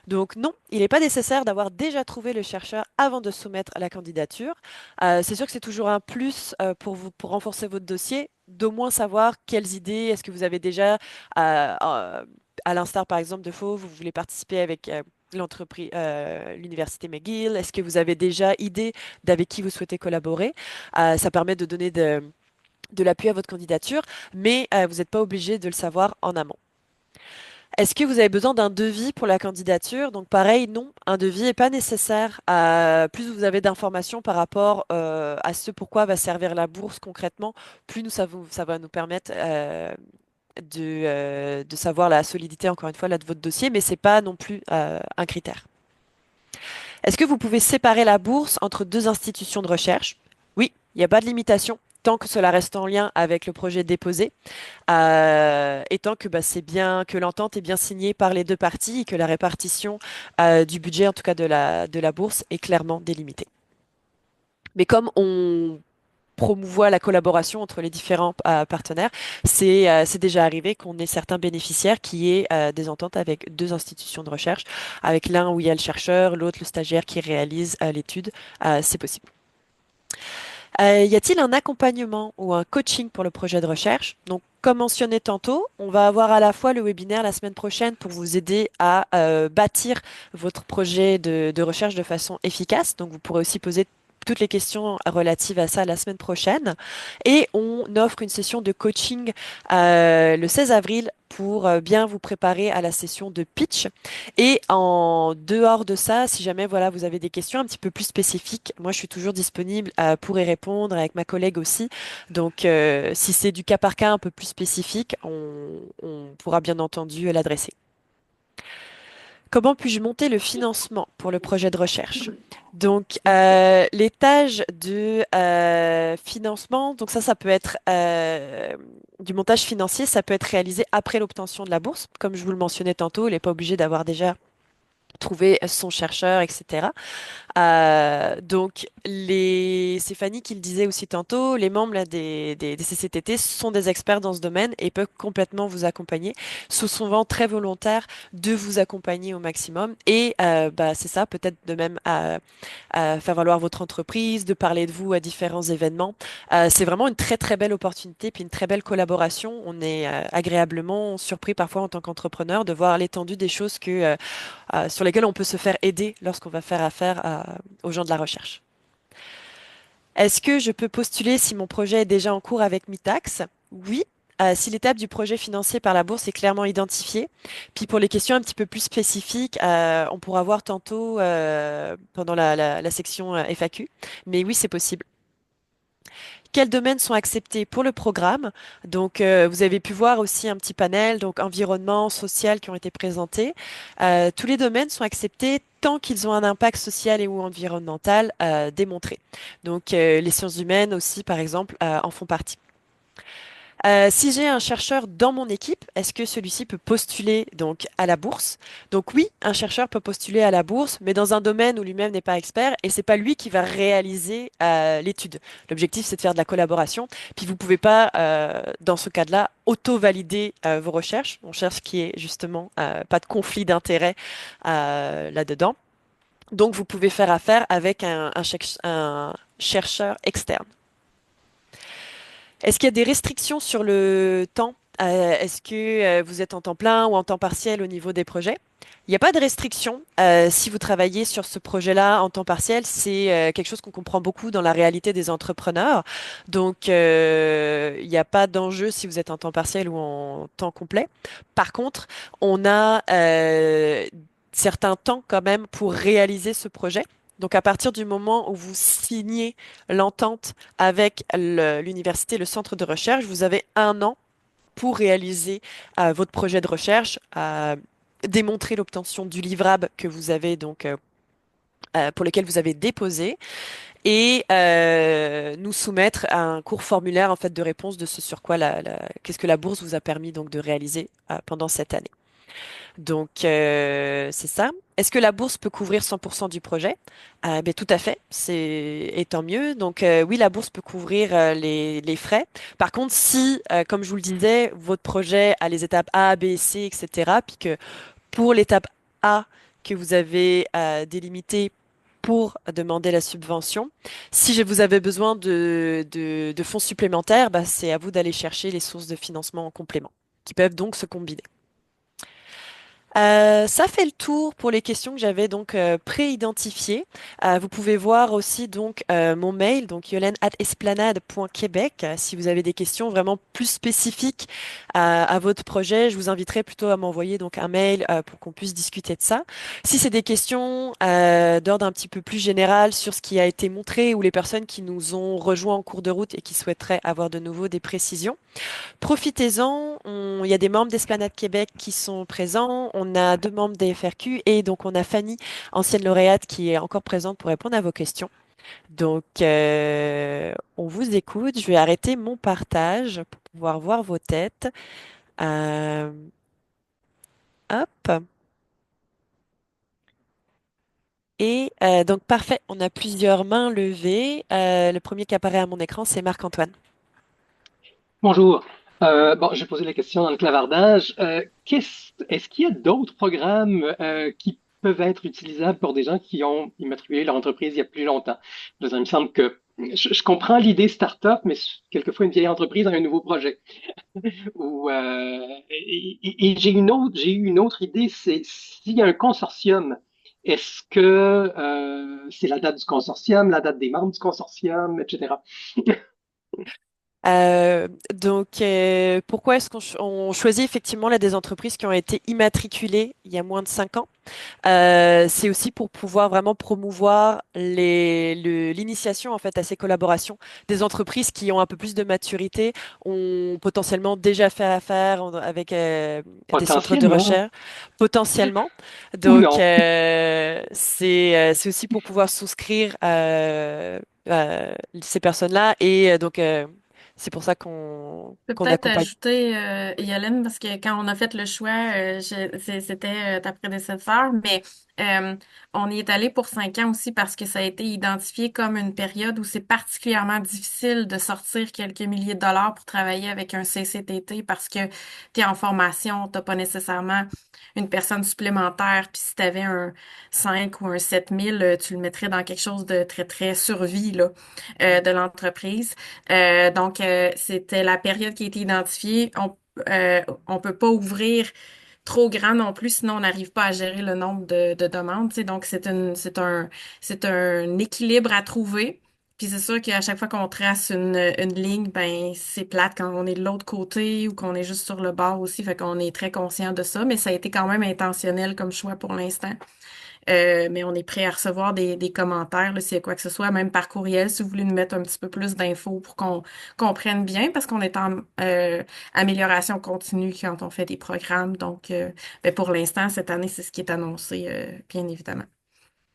Donc non, il n'est pas nécessaire d'avoir déjà trouvé le chercheur avant de soumettre la candidature. C'est sûr que c'est toujours un plus pour vous, pour renforcer votre dossier, d'au moins savoir quelles idées est-ce que vous avez déjà, à l'instar par exemple de Faux, vous voulez participer avec l'entreprise, l'université McGill. Est-ce que vous avez déjà idée d'avec qui vous souhaitez collaborer? Ça permet de donner de l'appui à votre candidature, mais vous n'êtes pas obligé de le savoir en amont. Est-ce que vous avez besoin d'un devis pour la candidature? Donc pareil, non, un devis n'est pas nécessaire. Plus vous avez d'informations par rapport à ce pourquoi va servir la bourse concrètement, plus ça va nous permettre de savoir la solidité, encore une fois, là, de votre dossier, mais c'est pas non plus un critère. Est-ce que vous pouvez séparer la bourse entre deux institutions de recherche? Oui, il n'y a pas de limitation tant que cela reste en lien avec le projet déposé. Et tant que bah, c'est bien, que l'entente est bien signée par les deux parties et que la répartition du budget, en tout cas de la bourse, est clairement délimitée. Mais comme on promouvoit la collaboration entre les différents partenaires, c'est déjà arrivé qu'on ait certains bénéficiaires qui aient des ententes avec deux institutions de recherche, avec l'un où il y a le chercheur, l'autre le stagiaire qui réalise l'étude. C'est possible. Y a-t-il un accompagnement ou un coaching pour le projet de recherche? Donc, comme mentionné tantôt, on va avoir à la fois le webinaire la semaine prochaine pour vous aider à bâtir votre projet de recherche de façon efficace. Donc, vous pourrez aussi poser toutes les questions relatives à ça la semaine prochaine. Et on offre une session de coaching le 16 avril pour bien vous préparer à la session de pitch. Et en dehors de ça, si jamais voilà, vous avez des questions un petit peu plus spécifiques, moi je suis toujours disponible pour y répondre avec ma collègue aussi. Donc si c'est du cas par cas un peu plus spécifique, on pourra bien entendu l'adresser. Comment puis-je monter le financement pour le projet de recherche? Donc, les tâches de financement, donc ça peut être du montage financier, ça peut être réalisé après l'obtention de la bourse. Comme je vous le mentionnais tantôt, il n'est pas obligé d'avoir déjà trouvé son chercheur, etc. Donc, c'est Fanny qui le disait aussi tantôt, les membres là, des CCTT sont des experts dans ce domaine et peuvent complètement vous accompagner. Sont souvent très volontaires de vous accompagner au maximum. Et bah, c'est ça, peut-être de même à faire valoir votre entreprise, de parler de vous à différents événements. C'est vraiment une très très belle opportunité, puis une très belle collaboration. On est agréablement surpris parfois en tant qu'entrepreneur de voir l'étendue des choses sur lesquelles on peut se faire aider lorsqu'on va faire affaire aux gens de la recherche. Est-ce que je peux postuler si mon projet est déjà en cours avec Mitax? Oui. Si l'étape du projet financé par la bourse est clairement identifiée. Puis pour les questions un petit peu plus spécifiques, on pourra voir tantôt pendant la section FAQ. Mais oui, c'est possible. Quels domaines sont acceptés pour le programme? Donc, vous avez pu voir aussi un petit panel, donc environnement, social, qui ont été présentés. Tous les domaines sont acceptés tant qu'ils ont un impact social et ou environnemental démontré. Donc, les sciences humaines aussi, par exemple, en font partie. Si j'ai un chercheur dans mon équipe, est-ce que celui-ci peut postuler donc à la bourse? Donc oui, un chercheur peut postuler à la bourse, mais dans un domaine où lui-même n'est pas expert et c'est pas lui qui va réaliser l'étude. L'objectif, c'est de faire de la collaboration. Puis vous pouvez pas, dans ce cas-là, auto-valider vos recherches. On cherche qui est justement pas de conflit d'intérêt là-dedans. Donc vous pouvez faire affaire avec un chercheur externe. Est-ce qu'il y a des restrictions sur le temps? Est-ce que vous êtes en temps plein ou en temps partiel au niveau des projets? Il n'y a pas de restriction. Si vous travaillez sur ce projet-là en temps partiel, c'est quelque chose qu'on comprend beaucoup dans la réalité des entrepreneurs. Donc, il n'y a pas d'enjeu si vous êtes en temps partiel ou en temps complet. Par contre, on a certain temps quand même pour réaliser ce projet. Donc, à partir du moment où vous signez l'entente avec l'université, le centre de recherche, vous avez 1 an pour réaliser votre projet de recherche, démontrer l'obtention du livrable que vous avez donc pour lequel vous avez déposé et nous soumettre un court formulaire en fait de réponse de ce sur quoi qu'est-ce que la bourse vous a permis donc de réaliser pendant cette année. Donc c'est ça. Est-ce que la bourse peut couvrir 100% du projet? Ben, tout à fait, et tant mieux. Donc oui, la bourse peut couvrir les frais. Par contre, si, comme je vous le disais, votre projet a les étapes A, B, C, etc., puis que pour l'étape A que vous avez délimitée pour demander la subvention, si vous avez besoin de fonds supplémentaires, bah, c'est à vous d'aller chercher les sources de financement en complément, qui peuvent donc se combiner. Ça fait le tour pour les questions que j'avais donc pré-identifiées. Vous pouvez voir aussi donc mon mail, donc yolène@esplanade.québec. Si vous avez des questions vraiment plus spécifiques à votre projet, je vous inviterai plutôt à m'envoyer donc un mail pour qu'on puisse discuter de ça. Si c'est des questions d'ordre un petit peu plus général sur ce qui a été montré ou les personnes qui nous ont rejoints en cours de route et qui souhaiteraient avoir de nouveau des précisions, profitez-en. Il y a des membres d'Esplanade Québec qui sont présents. On a 2 membres des FRQ et donc on a Fanny, ancienne lauréate, qui est encore présente pour répondre à vos questions. Donc, on vous écoute. Je vais arrêter mon partage pour pouvoir voir vos têtes. Euh, hop. Et donc, parfait. On a plusieurs mains levées. Le premier qui apparaît à mon écran, c'est Marc-Antoine. Bonjour. Bon, j'ai posé la question dans le clavardage. Est-ce qu'il y a d'autres programmes qui peuvent être utilisables pour des gens qui ont immatriculé leur entreprise il y a plus longtemps? Je veux dire, il me semble que je comprends l'idée start-up, mais quelquefois une vieille entreprise a un nouveau projet. Et j'ai eu une autre idée, c'est s'il y a un consortium, est-ce que c'est la date du consortium, la date des membres du consortium, etc. Pourquoi est-ce qu'on choisit effectivement là des entreprises qui ont été immatriculées il y a moins de 5 ans? C'est aussi pour pouvoir vraiment promouvoir l'initiation en fait à ces collaborations. Des entreprises qui ont un peu plus de maturité ont potentiellement déjà fait affaire avec des centres de Potentiellement recherche, potentiellement. ou Donc non. c'est aussi pour pouvoir souscrire ces personnes-là et c'est pour ça Je peux qu'on peut-être accompagne. ajouter, Yolène, parce que quand on a fait le choix, c'était ta prédécesseur, mais euh, on y est allé pour 5 ans aussi parce que ça a été identifié comme une période où c'est particulièrement difficile de sortir quelques milliers de dollars pour travailler avec un CCTT parce que tu es en formation, tu n'as pas nécessairement une personne supplémentaire, puis si tu avais un 5 ou un 7 000, tu le mettrais dans quelque chose de très, très survie là, de l'entreprise. C'était la période qui a été identifiée. On peut pas ouvrir trop grand non plus, sinon on n'arrive pas à gérer le nombre de demandes. Tu sais. Donc, c'est un équilibre à trouver. Puis c'est sûr qu'à chaque fois qu'on trace une ligne, ben c'est plate quand on est de l'autre côté ou qu'on est juste sur le bord aussi. Fait qu'on est très conscient de ça, mais ça a été quand même intentionnel comme choix pour l'instant. Mais on est prêt à recevoir des commentaires, là, s'il y a quoi que ce soit, même par courriel, si vous voulez nous mettre un petit peu plus d'infos pour qu'on comprenne bien, parce qu'on est en amélioration continue quand on fait des programmes. Donc, ben, pour l'instant, cette année, c'est ce qui est annoncé, bien évidemment.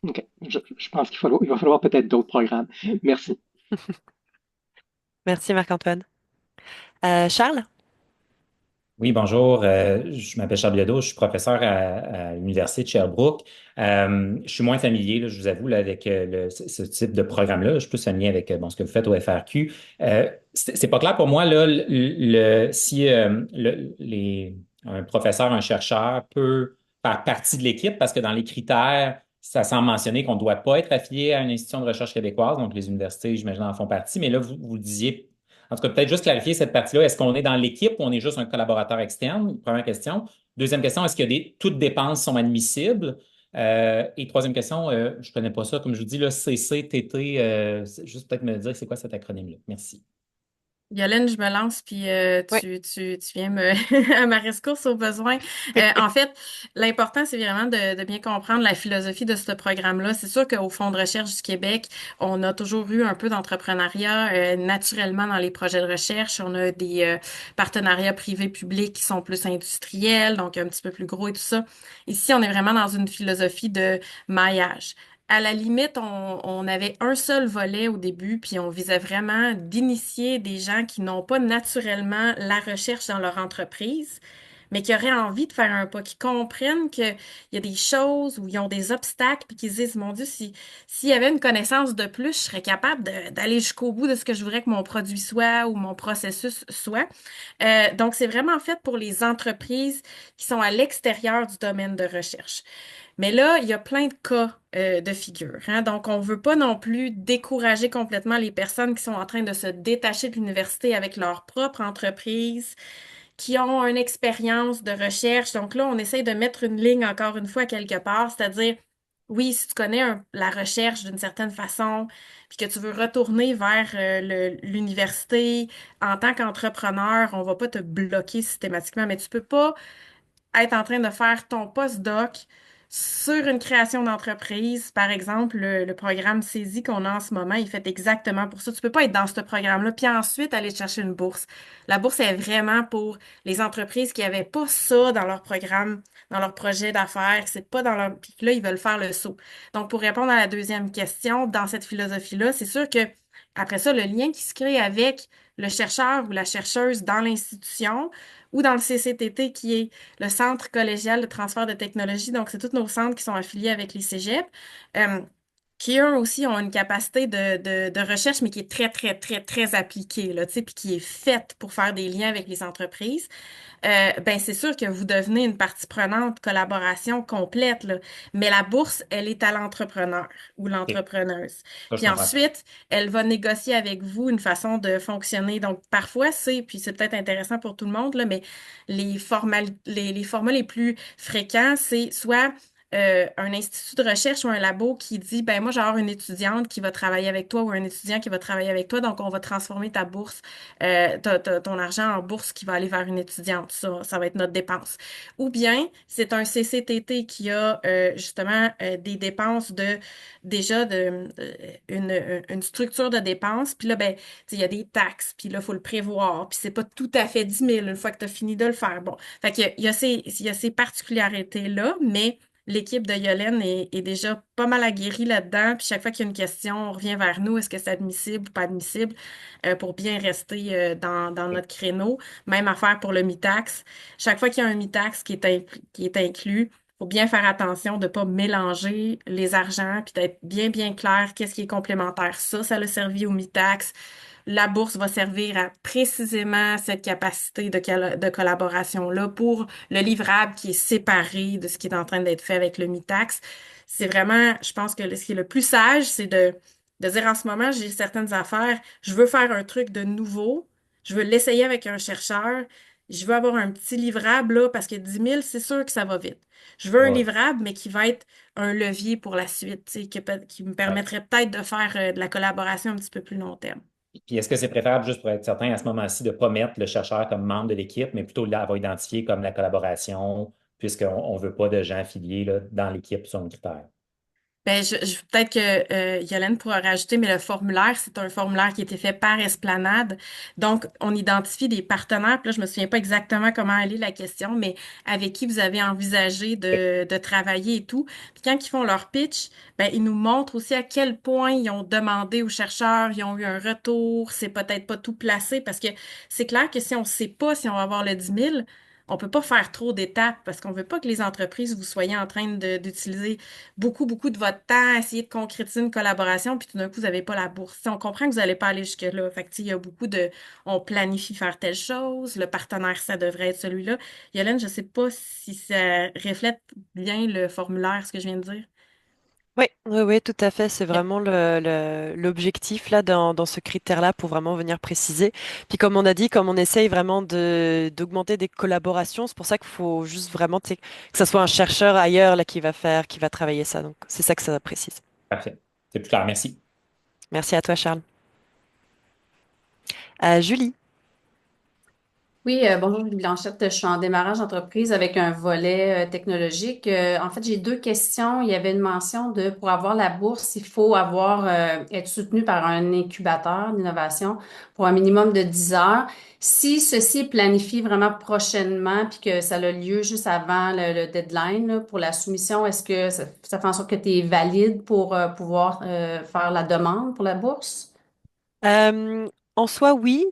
OK. Je pense il va falloir peut-être d'autres programmes. Merci. Merci Marc-Antoine. Charles? Oui, bonjour. Je m'appelle Charles Bilodeau, je suis professeur à l'Université de Sherbrooke. Je suis moins familier, là, je vous avoue, là, avec ce type de programme-là. Je suis plus familier avec bon, ce que vous faites au FRQ. C'est pas clair pour moi là, si un professeur, un chercheur peut faire partie de l'équipe, parce que dans les critères, ça semble mentionner qu'on ne doit pas être affilié à une institution de recherche québécoise, donc les universités, j'imagine, en font partie. Mais là, vous le disiez. En tout cas, peut-être juste clarifier cette partie-là. Est-ce qu'on est dans l'équipe ou on est juste un collaborateur externe? Première question. Deuxième question, est-ce que toutes dépenses sont admissibles? Et troisième question, je ne connais pas ça. Comme je vous dis, là, CCTT, juste peut-être me dire c'est quoi cet acronyme-là. Merci. Yolène, je me lance, puis Oui. tu viens à ma rescousse au besoin. En fait, l'important, c'est vraiment de bien comprendre la philosophie de ce programme-là. C'est sûr qu'au Fonds de recherche du Québec, on a toujours eu un peu d'entrepreneuriat naturellement dans les projets de recherche. On a des partenariats privés-publics qui sont plus industriels, donc un petit peu plus gros et tout ça. Ici, on est vraiment dans une philosophie de maillage. À la limite, on avait un seul volet au début, puis on visait vraiment d'initier des gens qui n'ont pas naturellement la recherche dans leur entreprise, mais qui auraient envie de faire un pas, qui comprennent qu'il y a des choses où ils ont des obstacles, puis qui se disent, mon Dieu, s'il y avait une connaissance de plus, je serais capable d'aller jusqu'au bout de ce que je voudrais que mon produit soit ou mon processus soit. Donc, c'est vraiment fait pour les entreprises qui sont à l'extérieur du domaine de recherche. Mais là, il y a plein de cas de figure, hein. Donc, on ne veut pas non plus décourager complètement les personnes qui sont en train de se détacher de l'université avec leur propre entreprise, qui ont une expérience de recherche. Donc là, on essaye de mettre une ligne encore une fois quelque part, c'est-à-dire, oui, si tu connais la recherche d'une certaine façon, puis que tu veux retourner vers l'université en tant qu'entrepreneur, on va pas te bloquer systématiquement, mais tu peux pas être en train de faire ton postdoc sur une création d'entreprise. Par exemple, le programme Saisie qu'on a en ce moment, il fait exactement pour ça. Tu peux pas être dans ce programme-là, puis ensuite aller chercher une bourse. La bourse est vraiment pour les entreprises qui n'avaient pas ça dans leur programme, dans leur projet d'affaires. C'est pas dans leur... Puis là, ils veulent faire le saut. Donc, pour répondre à la deuxième question, dans cette philosophie-là, c'est sûr que après ça, le lien qui se crée avec le chercheur ou la chercheuse dans l'institution ou dans le CCTT qui est le Centre collégial de transfert de technologie. Donc, c'est tous nos centres qui sont affiliés avec les cégeps, euh, qui eux aussi ont une capacité de recherche, mais qui est très, très, très, très appliquée, là, tu sais, puis qui est faite pour faire des liens avec les entreprises. Ben c'est sûr que vous devenez une partie prenante, collaboration complète, là. Mais la bourse, elle est à l'entrepreneur ou OK. l'entrepreneuse. Ça, je Puis comprends. ensuite, elle va négocier avec vous une façon de fonctionner. Donc, parfois, puis c'est peut-être intéressant pour tout le monde, là, mais les formats les plus fréquents, c'est soit un institut de recherche ou un labo qui dit, ben moi, j'ai avoir une étudiante qui va travailler avec toi ou un étudiant qui va travailler avec toi, donc on va transformer ta bourse ton argent en bourse qui va aller vers une étudiante. Ça va être notre dépense. Ou bien, c'est un CCTT qui a justement des dépenses une structure de dépenses. Puis là, ben, tu sais, il y a des taxes. Puis là, il faut le prévoir. Puis c'est pas tout à fait 10 000 une fois que tu as fini de le faire. Bon, fait il y a ces particularités-là, mais l'équipe de Yolène est déjà pas mal aguerrie là-dedans. Puis chaque fois qu'il y a une question, on revient vers nous. Est-ce que c'est admissible ou pas admissible? Pour bien rester dans notre créneau. Même affaire pour le MITAX. Chaque fois qu'il y a un MITAX qui est inclus, il faut bien faire attention de ne pas mélanger les argents, puis d'être bien, bien clair qu'est-ce qui est complémentaire. Ça l'a servi au MITAX. La bourse va servir à précisément cette capacité de collaboration-là pour le livrable qui est séparé de ce qui est en train d'être fait avec le MITAX. C'est vraiment, je pense que ce qui est le plus sage, c'est de dire en ce moment, j'ai certaines affaires, je veux faire un truc de nouveau, je veux l'essayer avec un chercheur, je veux avoir un petit livrable là, parce que 10 000, c'est sûr que ça va vite. Je veux un Ouais. livrable, mais qui va être un levier pour la suite, tu sais, qui me Ouais. permettrait peut-être de faire de la collaboration un petit peu plus long terme. Puis est-ce que c'est préférable, juste pour être certain, à ce moment-ci, de ne pas mettre le chercheur comme membre de l'équipe, mais plutôt l'avoir identifié comme la collaboration, puisqu'on ne veut pas de gens affiliés là, dans l'équipe sur un critère? Ben, peut-être que Yolène pourra rajouter, mais le formulaire, c'est un formulaire qui a été fait par Esplanade. Donc, on identifie des partenaires. Puis là, je me souviens pas exactement comment aller la question, mais avec qui vous avez envisagé de travailler et tout. Puis quand ils font leur pitch, ben, ils nous montrent aussi à quel point ils ont demandé aux chercheurs, ils ont eu un retour. C'est peut-être pas tout placé parce que c'est clair que si on sait pas si on va avoir le 10 000, on peut pas faire trop d'étapes parce qu'on veut pas que les entreprises vous soyez en train d'utiliser beaucoup, beaucoup de votre temps à essayer de concrétiser une collaboration, puis tout d'un coup, vous n'avez pas la bourse. Si on comprend que vous n'allez pas aller jusque-là. Fait que, tu sais, il y a beaucoup on planifie faire telle chose, le partenaire, ça devrait être celui-là. Yolène, je sais pas si ça reflète bien le formulaire, ce que je viens de dire. Oui, oui, oui, tout à fait. C'est Ok. vraiment l'objectif là dans ce critère-là pour vraiment venir préciser. Puis comme on a dit, comme on essaye vraiment d'augmenter des collaborations, c'est pour ça qu'il faut juste vraiment tu sais, que ça soit un chercheur ailleurs là qui va travailler ça. Donc c'est ça que ça précise. Parfait. C'est plus clair. Merci. Merci à toi, Charles. Julie. Oui, bonjour, Julie Blanchette. Je suis en démarrage d'entreprise avec un volet technologique. En fait, j'ai deux questions. Il y avait une mention de pour avoir la bourse, il faut être soutenu par un incubateur d'innovation pour un minimum de 10 heures. Si ceci est planifié vraiment prochainement, puis que ça a lieu juste avant le deadline là, pour la soumission, est-ce que ça fait en sorte que tu es valide pour pouvoir faire la demande pour la bourse? Euh, En soi, oui.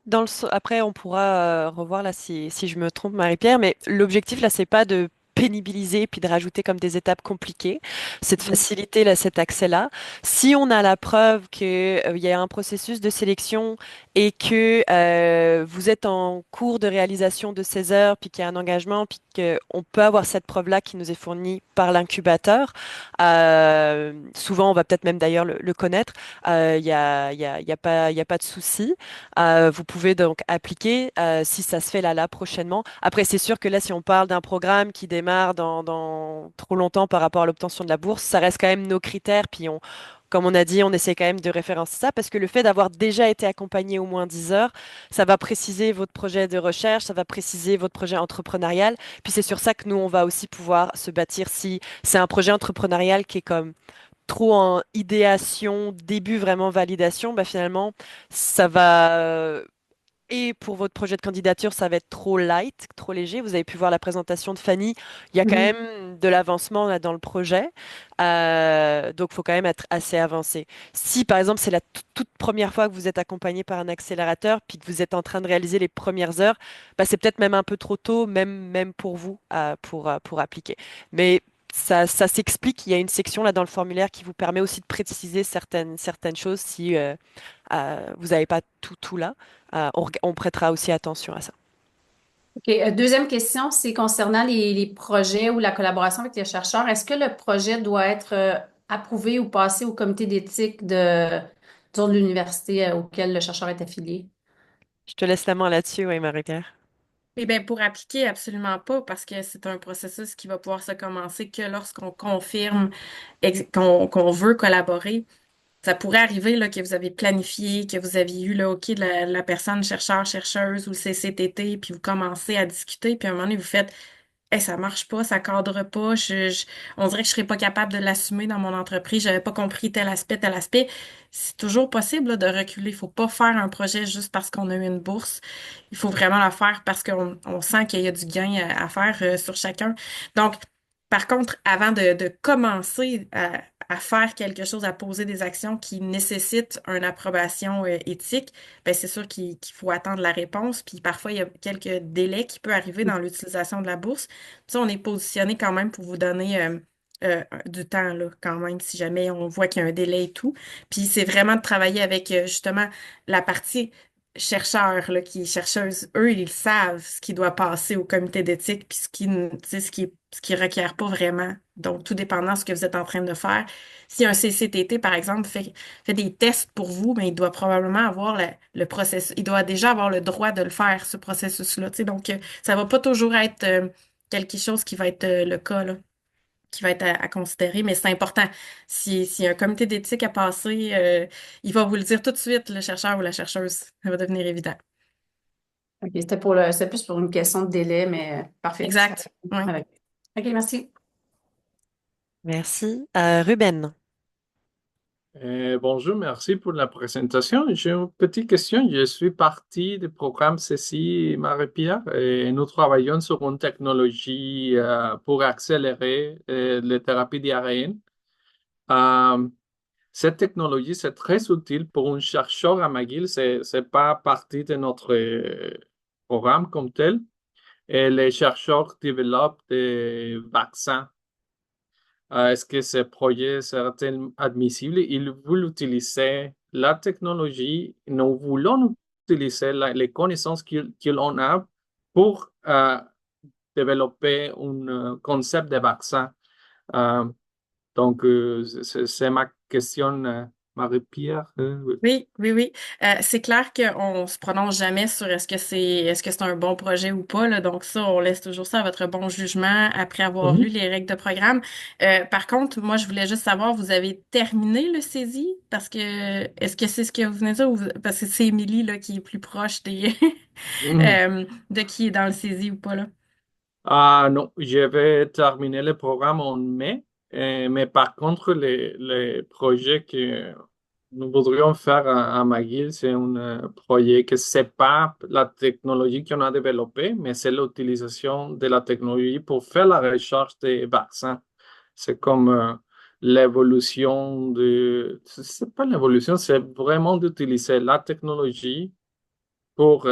Après, on pourra revoir là si je me trompe, Marie-Pierre, mais l'objectif là, c'est pas de pénibiliser puis de rajouter comme des étapes compliquées, c'est de Mhm. faciliter là, cet accès-là. Si on a la preuve que, il y a un processus de sélection et que vous êtes en cours de réalisation de ces heures, puis qu'il y a un engagement, puis qu'on peut avoir cette preuve-là qui nous est fournie par l'incubateur, souvent on va peut-être même d'ailleurs le connaître. Il y a pas de souci. Vous pouvez donc appliquer si ça se fait là prochainement. Après, c'est sûr que là, si on parle d'un programme qui démarre dans trop longtemps par rapport à l'obtention de la bourse, ça reste quand même nos critères. Puis comme on a dit, on essaie quand même de référencer ça parce que le fait d'avoir déjà été accompagné au moins 10 heures, ça va préciser votre projet de recherche, ça va préciser votre projet entrepreneurial. Puis c'est sur ça que nous, on va aussi pouvoir se bâtir si c'est un projet entrepreneurial qui est comme trop en idéation, début vraiment validation, bah finalement, ça va. Et pour votre projet de candidature, ça va être trop light, trop léger. Vous avez pu voir la présentation de Fanny. Il y a quand Mhm. même de l'avancement là, dans le projet. Donc, il faut quand même être assez avancé. Si, par exemple, c'est la toute première fois que vous êtes accompagné par un accélérateur, puis que vous êtes en train de réaliser les premières heures, bah, c'est peut-être même un peu trop tôt, même pour vous, pour appliquer. Mais ça s'explique. Il y a une section là dans le formulaire qui vous permet aussi de préciser certaines choses si vous n'avez pas tout là. On prêtera aussi attention à ça. OK. Deuxième question, c'est concernant les projets ou la collaboration avec les chercheurs. Est-ce que le projet doit être approuvé ou passé au comité d'éthique disons, de l'université auquel le chercheur est affilié? Je te laisse la main là-dessus, oui, Marie-Pierre. Eh bien, pour appliquer, absolument pas, parce que c'est un processus qui va pouvoir se commencer que lorsqu'on confirme qu'on veut collaborer. Ça pourrait arriver là, que vous avez planifié, que vous aviez eu le OK de la personne chercheur, chercheuse ou le CCTT, puis vous commencez à discuter, puis à un moment donné, vous faites hey, ça marche pas, ça cadre pas, on dirait que je serais pas capable de l'assumer dans mon entreprise, j'avais pas compris tel aspect, tel aspect. C'est toujours possible là, de reculer. Il faut pas faire un projet juste parce qu'on a eu une bourse. Il faut vraiment le faire parce qu'on sent qu'il y a du gain à faire sur chacun. Donc, par contre, avant de commencer à faire quelque chose, à poser des actions qui nécessitent une approbation éthique, ben c'est sûr qu'il faut attendre la réponse. Puis parfois, il y a quelques délais qui peuvent arriver dans l'utilisation de la bourse. Ça, on est positionné quand même pour vous donner du temps, là, quand même, si jamais on voit qu'il y a un délai et tout. Puis c'est vraiment de travailler avec justement la partie chercheur, là, qui est chercheuse. Eux, ils savent ce qui doit passer au comité d'éthique, puis tu sais, ce qui requiert pas vraiment. Donc, tout dépendant de ce que vous êtes en train de faire. Si un CCTT, par exemple, fait des tests pour vous, mais il doit probablement avoir le processus, il doit déjà avoir le droit de le faire, ce processus-là. Tu sais, donc, ça va pas toujours être quelque chose qui va être le cas, là, qui va être à considérer, mais c'est important. Si un comité d'éthique a passé, il va vous le dire tout de suite, le chercheur ou la chercheuse. Ça va devenir évident. OK, c'était plus pour une question de délai, mais parfait. Exact. Ouais. Avec. OK, merci. Merci. Ruben. Bonjour, merci pour la présentation. J'ai une petite question. Je suis partie du programme CECI Marie-Pierre et nous travaillons sur une technologie pour accélérer les thérapies d'ARN. Euh, cette technologie, c'est très utile pour un chercheur à McGill. C'est pas partie de notre programme comme tel. Et les chercheurs développent des vaccins. Est-ce que ce projet sera-t-il admissible? Ils veulent utiliser la technologie. Nous voulons utiliser les connaissances qu'ils ont a pour développer un concept de vaccin. Euh, donc, c'est ma question Marie-Pierre, oui. Oui, oui, oui. C'est clair qu'on se prononce jamais sur est-ce que c'est un bon projet ou pas, là. Donc ça, on laisse toujours ça à votre bon jugement après avoir lu Mhm. les règles de programme. Par contre, moi, je voulais juste savoir, vous avez terminé le saisie? Parce que est-ce que c'est ce que vous venez de dire parce que c'est Émilie là qui est plus proche des Mhm. de qui est dans le saisie ou pas là? Ah non, je vais terminer le programme en mai, mais par contre, les projets que nous voudrions faire à McGill, c'est un projet que c'est pas la technologie qu'on a développée, mais c'est l'utilisation de la technologie pour faire la recherche des vaccins. C'est comme l'évolution de... C'est pas l'évolution, c'est vraiment d'utiliser la technologie pour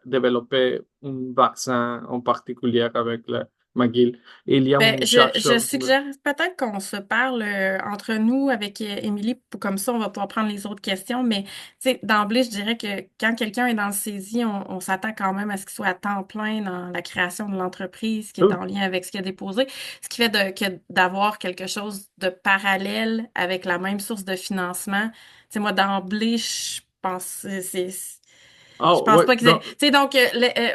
développer un vaccin en particulier avec le McGill. Il y a Ben, un je chercheur. suggère peut-être qu'on se parle entre nous avec Émilie, comme ça on va pouvoir prendre les autres questions. Mais tu sais, d'emblée, je dirais que quand quelqu'un est dans le saisie, on s'attend quand même à ce qu'il soit à temps plein dans la création de l'entreprise, qui est en lien avec ce qu'il a déposé. Ce qui fait d'avoir quelque chose de parallèle avec la même source de financement. Tu sais, moi, d'emblée, je pense je Oh, pense ouais, pas qu'ils aient. non. Tu sais, donc,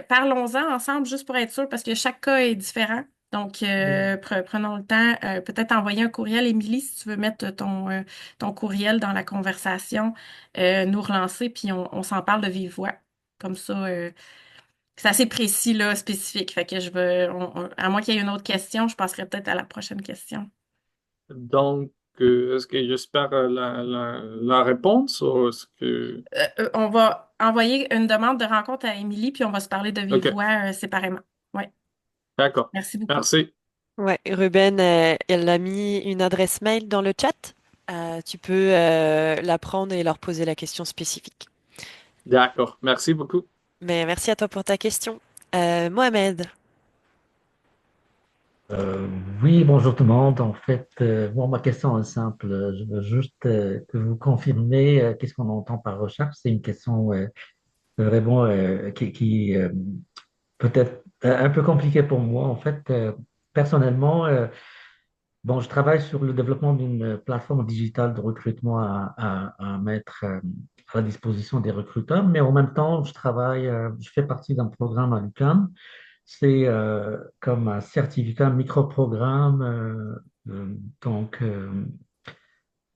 parlons-en ensemble juste pour être sûr, parce que chaque cas est différent. Donc, prenons le temps, peut-être envoyer un courriel. Émilie, si tu veux mettre ton courriel dans la conversation, nous relancer, puis on s'en parle de vive voix. Comme ça, c'est assez précis, là, spécifique. Fait que à moins qu'il y ait une autre question, je passerai peut-être à la prochaine question. Donc, est-ce que j'espère la réponse ou est-ce que... On va envoyer une demande de rencontre à Émilie, puis on va se parler de vive OK, voix, séparément. Ouais. d'accord. Merci beaucoup. Merci. Ouais, Ruben, elle a mis une adresse mail dans le chat. Tu peux la prendre et leur poser la question spécifique. D'accord. Merci beaucoup. Mais merci à toi pour ta question. Mohamed, Euh, oui, bonjour tout le monde. En fait, bon, ma question est simple. Je veux juste que vous confirmez qu'est-ce qu'on entend par recherche. C'est une question vraiment qui peut-être un peu compliquée pour moi. En fait, personnellement, bon, je travaille sur le développement d'une plateforme digitale de recrutement à mettre à la disposition des recruteurs, mais en même temps, je fais partie d'un programme à l'UQAM. C'est comme un certificat, un micro-programme. Donc,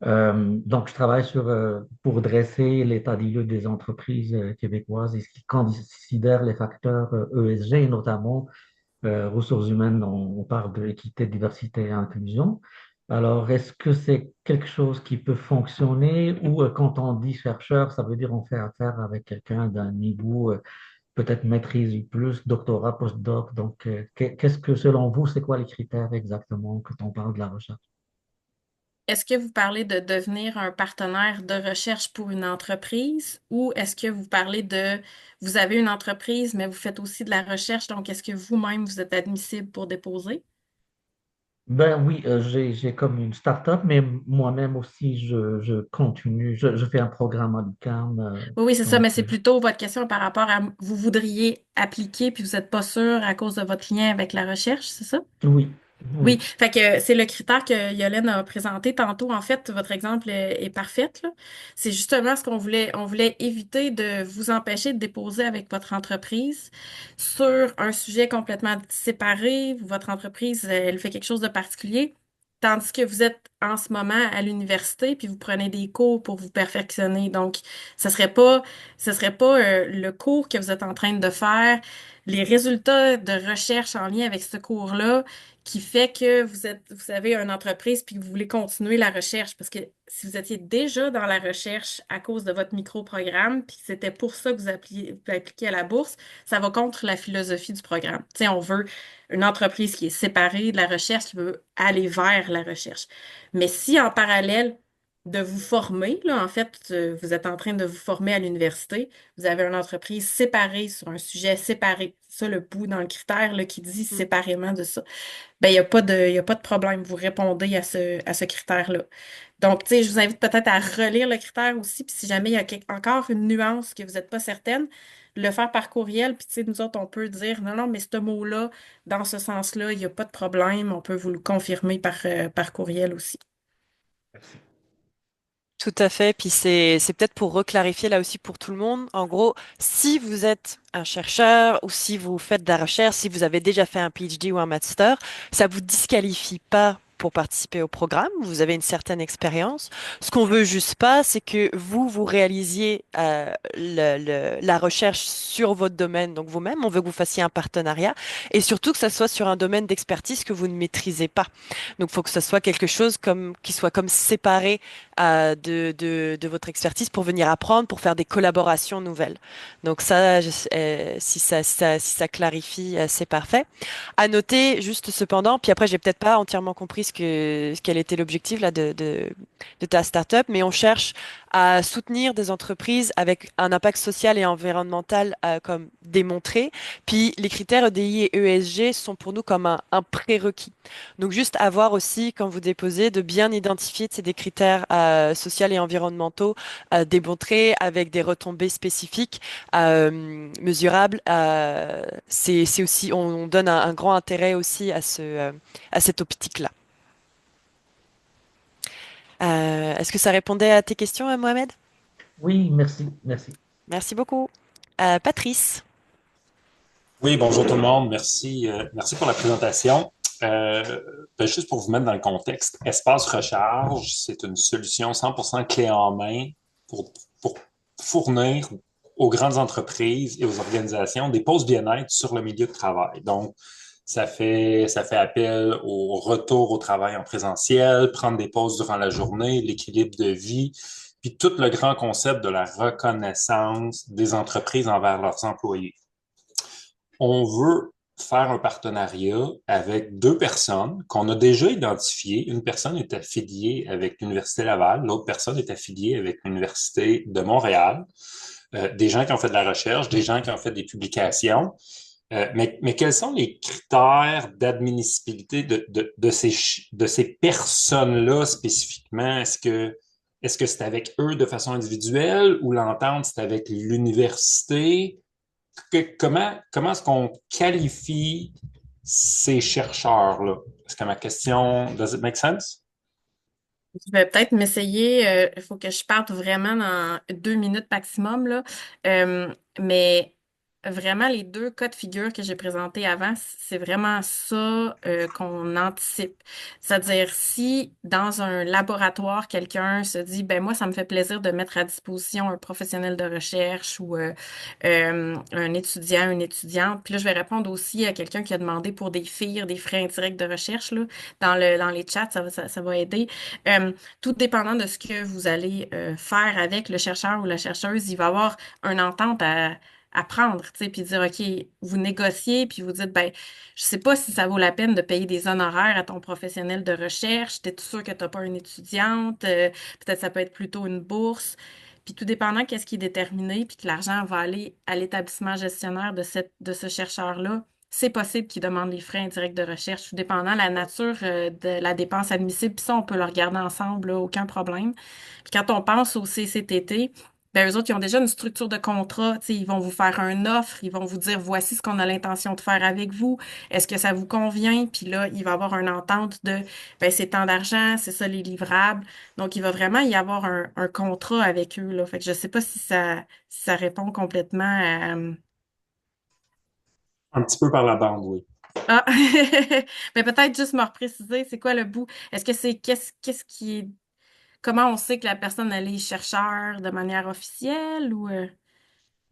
donc, je travaille pour dresser l'état des lieux des entreprises québécoises et ce qui considère les facteurs ESG, notamment ressources humaines. On parle de équité, diversité et inclusion. Alors, est-ce que c'est quelque chose qui peut fonctionner ou quand on dit chercheur, ça veut dire on fait affaire avec quelqu'un d'un niveau peut-être maîtrise ou plus, doctorat, postdoc. Donc, qu'est-ce que, selon vous, c'est quoi les critères exactement quand on parle de la recherche? Est-ce que vous parlez de devenir un partenaire de recherche pour une entreprise ou est-ce que vous parlez vous avez une entreprise, mais vous faites aussi de la recherche, donc est-ce que vous-même vous êtes admissible pour déposer? Ben oui, j'ai comme une start-up, mais moi-même aussi, je continue, je fais un programme à l'UQAM. Oui, oui, c'est ça, Donc, mais c'est plutôt votre question par rapport à vous voudriez appliquer puis vous n'êtes pas sûr à cause de votre lien avec la recherche, c'est ça? oui, Oui, oui. fait que c'est le critère que Yolène a présenté tantôt. En fait, votre exemple est parfait, là. C'est justement ce qu'on voulait. On voulait éviter de vous empêcher de déposer avec votre entreprise sur un sujet complètement séparé. Votre entreprise, elle fait quelque chose de particulier. Tandis que vous êtes en ce moment à l'université, puis vous prenez des cours pour vous perfectionner. Donc, ce serait pas le cours que vous êtes en train de faire, les résultats de recherche en lien avec ce cours-là qui fait que vous avez une entreprise puis que vous voulez continuer la recherche. Parce que si vous étiez déjà dans la recherche à cause de votre micro-programme, puis que c'était pour ça que vous appliquez à la bourse, ça va contre la philosophie du programme. Tu sais, on veut une entreprise qui est séparée de la recherche, qui veut aller vers la recherche. Mais si en parallèle de vous former, là, en fait, vous êtes en train de vous former à l'université, vous avez une entreprise séparée sur un sujet séparé. C'est ça le bout dans le critère là, qui dit Mm. séparément de ça. Ben, il y a pas de problème. Vous répondez à ce critère-là. Donc, tu sais, je vous invite peut-être à relire le critère aussi. Puis si jamais il y a encore une nuance que vous n'êtes pas certaine, le faire par courriel. Puis, tu sais, nous autres, on peut dire non, non, mais ce mot-là, dans ce sens-là, il n'y a pas de problème. On peut vous le confirmer par courriel aussi. Tout à fait. Puis c'est peut-être pour reclarifier là aussi pour tout le monde. En gros, si vous êtes un chercheur ou si vous faites de la recherche, si vous avez déjà fait un PhD ou un master, ça vous disqualifie pas pour participer au programme. Vous avez une certaine expérience. Ce qu'on veut juste pas, c'est que vous réalisiez la recherche sur votre domaine, donc vous-même. On veut que vous fassiez un partenariat et surtout que ça soit sur un domaine d'expertise que vous ne maîtrisez pas. Donc, il faut que ça soit quelque chose comme qui soit comme séparé de votre expertise pour venir apprendre, pour faire des collaborations nouvelles. Donc ça, si ça clarifie, c'est parfait. À noter, juste cependant, puis après, j'ai peut-être pas entièrement compris quel était l'objectif là de ta startup, mais on cherche à soutenir des entreprises avec un impact social et environnemental comme démontré. Puis les critères EDI et ESG sont pour nous comme un prérequis. Donc juste avoir aussi, quand vous déposez, de bien identifier c'est des critères sociaux et environnementaux démontrés avec des retombées spécifiques, mesurables. C'est aussi, on donne un grand intérêt aussi à cette optique-là. Est-ce que ça répondait à tes questions, Mohamed? Oui, merci, merci. Merci beaucoup. Patrice. Oui, bonjour tout le monde. Merci, merci pour la présentation. Juste pour vous mettre dans le contexte, Espace Recharge, c'est une solution 100% clé en main pour fournir aux grandes entreprises et aux organisations des pauses bien-être sur le milieu de travail. Donc, ça fait appel au retour au travail en présentiel, prendre des pauses durant la journée, l'équilibre de vie, puis tout le grand concept de la reconnaissance des entreprises envers leurs employés. On veut faire un partenariat avec deux personnes qu'on a déjà identifiées. Une personne est affiliée avec l'Université Laval, l'autre personne est affiliée avec l'Université de Montréal. Des gens qui ont fait de la recherche, des gens qui ont fait des publications. Mais quels sont les critères d'admissibilité de ces personnes-là spécifiquement? Est-ce que c'est avec eux de façon individuelle ou l'entente, c'est avec l'université? Comment est-ce qu'on qualifie ces chercheurs-là? Est-ce que ma question, does it make sense? Je vais peut-être m'essayer. Il faut que je parte vraiment dans 2 minutes maximum, là. Mais vraiment, les deux cas de figure que j'ai présentés avant, c'est vraiment ça qu'on anticipe. C'est-à-dire, si dans un laboratoire, quelqu'un se dit, ben moi, ça me fait plaisir de mettre à disposition un professionnel de recherche ou un étudiant, une étudiante. Puis là, je vais répondre aussi à quelqu'un qui a demandé pour des FIR, des frais indirects de recherche, là, dans les chats, ça va aider. Tout dépendant de ce que vous allez faire avec le chercheur ou la chercheuse, il va y avoir une entente à prendre, tu sais, puis dire, OK, vous négociez, puis vous dites, ben, je sais pas si ça vaut la peine de payer des honoraires à ton professionnel de recherche, t'es sûr que t'as pas une étudiante, peut-être ça peut être plutôt une bourse, puis tout dépendant qu'est-ce qui est déterminé, puis que l'argent va aller à l'établissement gestionnaire de ce chercheur-là, c'est possible qu'il demande les frais indirects de recherche, tout dépendant de la nature de la dépense admissible. Puis ça, on peut le regarder ensemble, là, aucun problème. Puis quand on pense au CCTT, ben, eux autres, ils ont déjà une structure de contrat. Tu sais, ils vont vous faire une offre, ils vont vous dire, voici ce qu'on a l'intention de faire avec vous. Est-ce que ça vous convient? Puis là, il va y avoir une entente de, ben, c'est tant d'argent, c'est ça les livrables. Donc, il va vraiment y avoir un contrat avec eux, là. Fait que je sais pas si ça répond complètement à, Un petit peu par la bande, oui. ah, mais peut-être juste me repréciser, c'est quoi le bout? Est-ce que c'est qu'est-ce qui est comment on sait que la personne elle est chercheur de manière officielle ou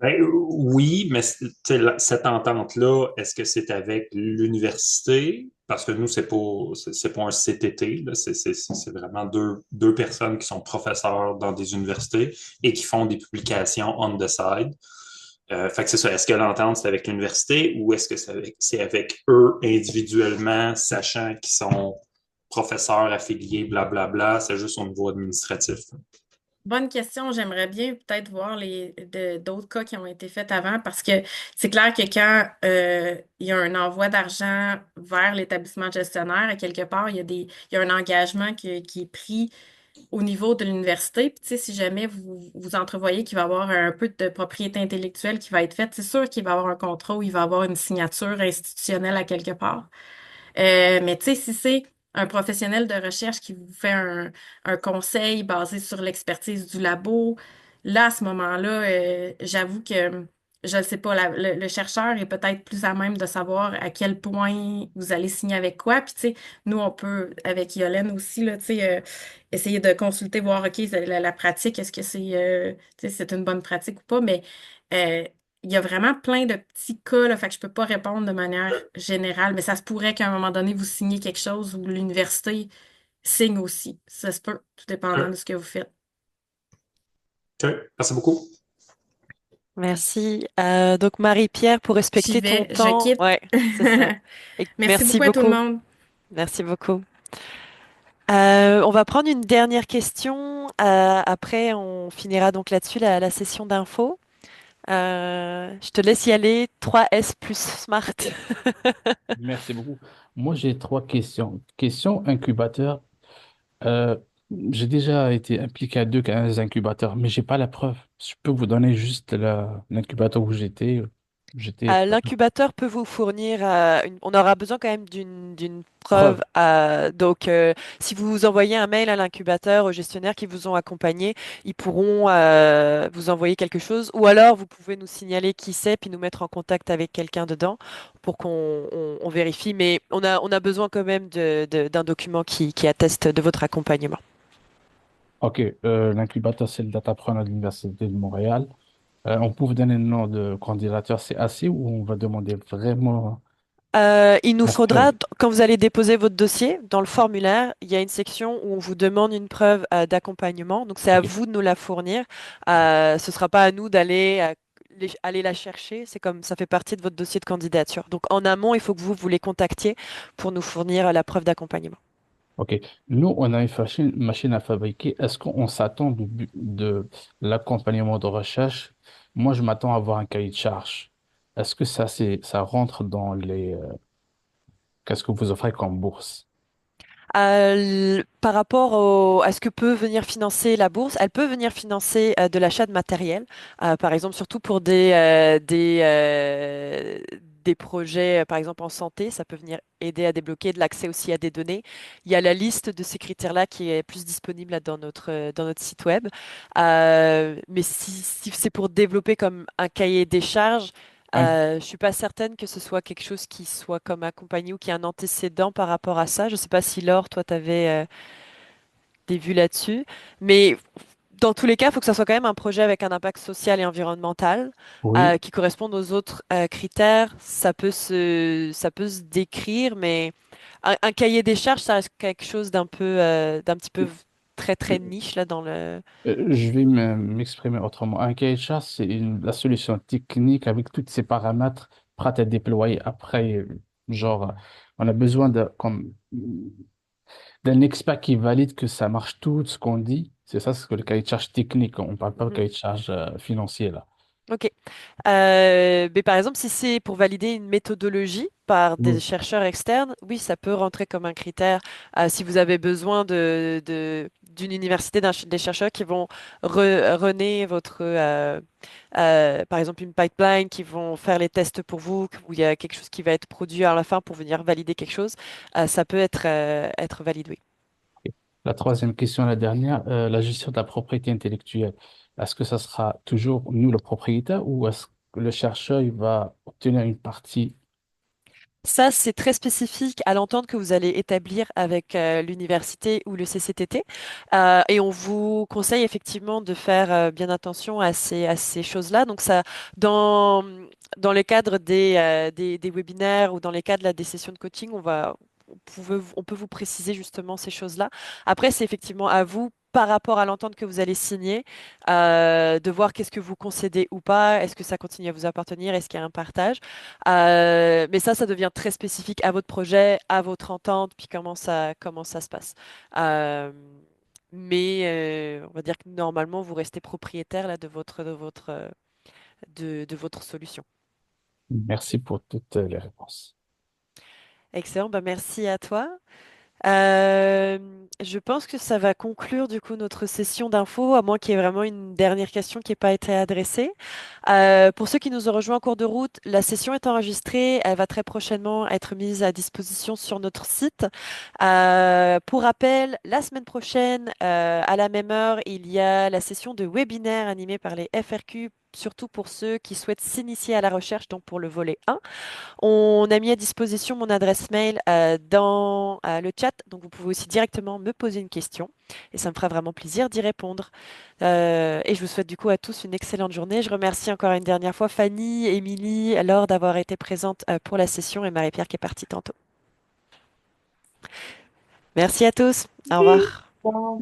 Ben, oui, mais tu sais, cette entente-là, est-ce que c'est avec l'université? Parce que nous, c'est pas un CTT, là, c'est vraiment deux personnes qui sont professeurs dans des universités et qui font des publications on the side. Fait que c'est ça. Est-ce que l'entente, c'est avec l'université ou est-ce que c'est avec eux individuellement, sachant qu'ils sont professeurs affiliés, blablabla, c'est juste au niveau administratif. bonne question, j'aimerais bien peut-être voir d'autres cas qui ont été faits avant parce que c'est clair que quand il y a un envoi d'argent vers l'établissement gestionnaire, à quelque part, il y a un engagement qui est pris au niveau de l'université. Puis, tu sais, si jamais vous entrevoyez qu'il va y avoir un peu de propriété intellectuelle qui va être faite, c'est sûr qu'il va y avoir un contrat où il va y avoir une signature institutionnelle à quelque part. Mais tu sais, si c'est un professionnel de recherche qui vous fait un conseil basé sur l'expertise du labo, là, à ce moment-là, j'avoue que je ne sais pas, le chercheur est peut-être plus à même de savoir à quel point vous allez signer avec quoi. Puis, tu sais, nous, on peut, avec Yolène aussi, là, tu sais, essayer de consulter, voir, OK, la pratique, est-ce que tu sais, c'est une bonne pratique ou pas, mais euh, il y a vraiment plein de petits cas, là, fait que je peux pas répondre de manière générale, mais ça se pourrait qu'à un moment donné, vous signiez quelque chose où l'université signe aussi. Ça se peut, tout dépendant de OK. ce que vous faites. OK. Merci beaucoup. Merci. Donc Marie-Pierre, pour J'y respecter ton vais, je temps, quitte. ouais, c'est ça. Et Merci merci beaucoup à tout le beaucoup. monde. Merci beaucoup. On va prendre une dernière question. Après, on finira donc là-dessus la session d'info. Je te laisse y aller. 3S plus Smart. Merci beaucoup. Moi, j'ai trois questions. Question incubateur. Euh, j'ai déjà été impliqué à deux incubateurs, mais j'ai pas la preuve. Je peux vous donner juste l'incubateur où j'étais. J'étais. L'incubateur peut vous fournir, on aura besoin quand même d'une preuve. Preuve. Donc, si vous envoyez un mail à l'incubateur, aux gestionnaires qui vous ont accompagné, ils pourront vous envoyer quelque chose. Ou alors, vous pouvez nous signaler qui c'est, puis nous mettre en contact avec quelqu'un dedans pour qu'on vérifie. Mais on a besoin quand même d'un document qui atteste de votre accompagnement. OK. L'incubateur, c'est le Datapreneur de l'Université de Montréal. On peut vous donner le nom de candidature, c'est assez ou on va demander vraiment Il nous la faudra, preuve? quand vous allez déposer votre dossier, dans le formulaire, il y a une section où on vous demande une preuve d'accompagnement. Donc, c'est à OK. vous de nous la fournir. Ce ne sera pas à nous d'aller aller la chercher. C'est comme ça fait partie de votre dossier de candidature. Donc, en amont, il faut que vous les contactiez pour nous fournir la preuve d'accompagnement. OK. Nous, on a une machine à fabriquer. Est-ce qu'on s'attend de l'accompagnement de recherche? Moi, je m'attends à avoir un cahier de charge. Est-ce que ça rentre dans qu'est-ce que vous offrez comme bourse? Par rapport à ce que peut venir financer la bourse, elle peut venir financer de l'achat de matériel, par exemple, surtout pour des projets, par exemple en santé, ça peut venir aider à débloquer de l'accès aussi à des données. Il y a la liste de ces critères-là qui est plus disponible là, dans notre site web. Mais si c'est pour développer comme un cahier des charges, Hein? je suis pas certaine que ce soit quelque chose qui soit comme accompagné ou qui a un antécédent par rapport à ça. Je sais pas si Laure, toi, tu avais des vues là-dessus. Mais dans tous les cas, il faut que ça soit quand même un projet avec un impact social et environnemental Oui. qui corresponde aux autres critères. Ça peut se décrire, mais un cahier des charges, ça reste quelque chose d'un petit peu très, très niche là dans le... Je vais m'exprimer autrement. Un cahier de charge, c'est la solution technique avec tous ces paramètres prêts à déployer après. Genre, on a besoin d'un expert qui valide que ça marche tout ce qu'on dit. C'est ça, c'est que le cahier de charge technique. On ne parle pas de Mhm. cahier de charge financier, là. Ok. Mais par exemple, si c'est pour valider une méthodologie par des Oui. chercheurs externes, oui, ça peut rentrer comme un critère. Si vous avez besoin d'une université, des chercheurs qui vont runner par exemple, une pipeline, qui vont faire les tests pour vous, où il y a quelque chose qui va être produit à la fin pour venir valider quelque chose, ça peut être validé. Oui. La troisième question, la dernière, la gestion de la propriété intellectuelle. Est-ce que ça sera toujours nous, le propriétaire, ou est-ce que le chercheur, il va obtenir une partie? Ça, c'est très spécifique à l'entente que vous allez établir avec l'université ou le CCTT. Et on vous conseille effectivement de faire bien attention à ces choses-là. Donc, ça, dans le cadre des webinaires ou dans les cadres là, des sessions de coaching, on peut vous préciser justement ces choses-là. Après, c'est effectivement à vous, par rapport à l'entente que vous allez signer, de voir qu'est-ce que vous concédez ou pas. Est-ce que ça continue à vous appartenir? Est-ce qu'il y a un partage? Mais ça devient très spécifique à votre projet, à votre entente, puis comment ça se passe. Euh, mais on va dire que normalement, vous restez propriétaire là, de votre solution. Merci pour toutes les réponses. Excellent, bah merci à toi. Euh, je pense que ça va conclure du coup notre session d'infos, à moins qu'il y ait vraiment une dernière question qui n'ait pas été adressée. Pour ceux qui nous ont rejoints en cours de route, la session est enregistrée. Elle va très prochainement être mise à disposition sur notre site. Pour rappel, la semaine prochaine, à la même heure, il y a la session de webinaire animée par les FRQ, surtout pour ceux qui souhaitent s'initier à la recherche, donc pour le volet 1. On a mis à disposition mon adresse mail dans le chat, donc vous pouvez aussi directement me poser une question et ça me fera vraiment plaisir d'y répondre. Et je vous souhaite du coup à tous une excellente journée. Je remercie encore une dernière fois Fanny, Émilie, Laure d'avoir été présentes pour la session et Marie-Pierre qui est partie tantôt. Merci à tous. Au Oui. revoir. Bon.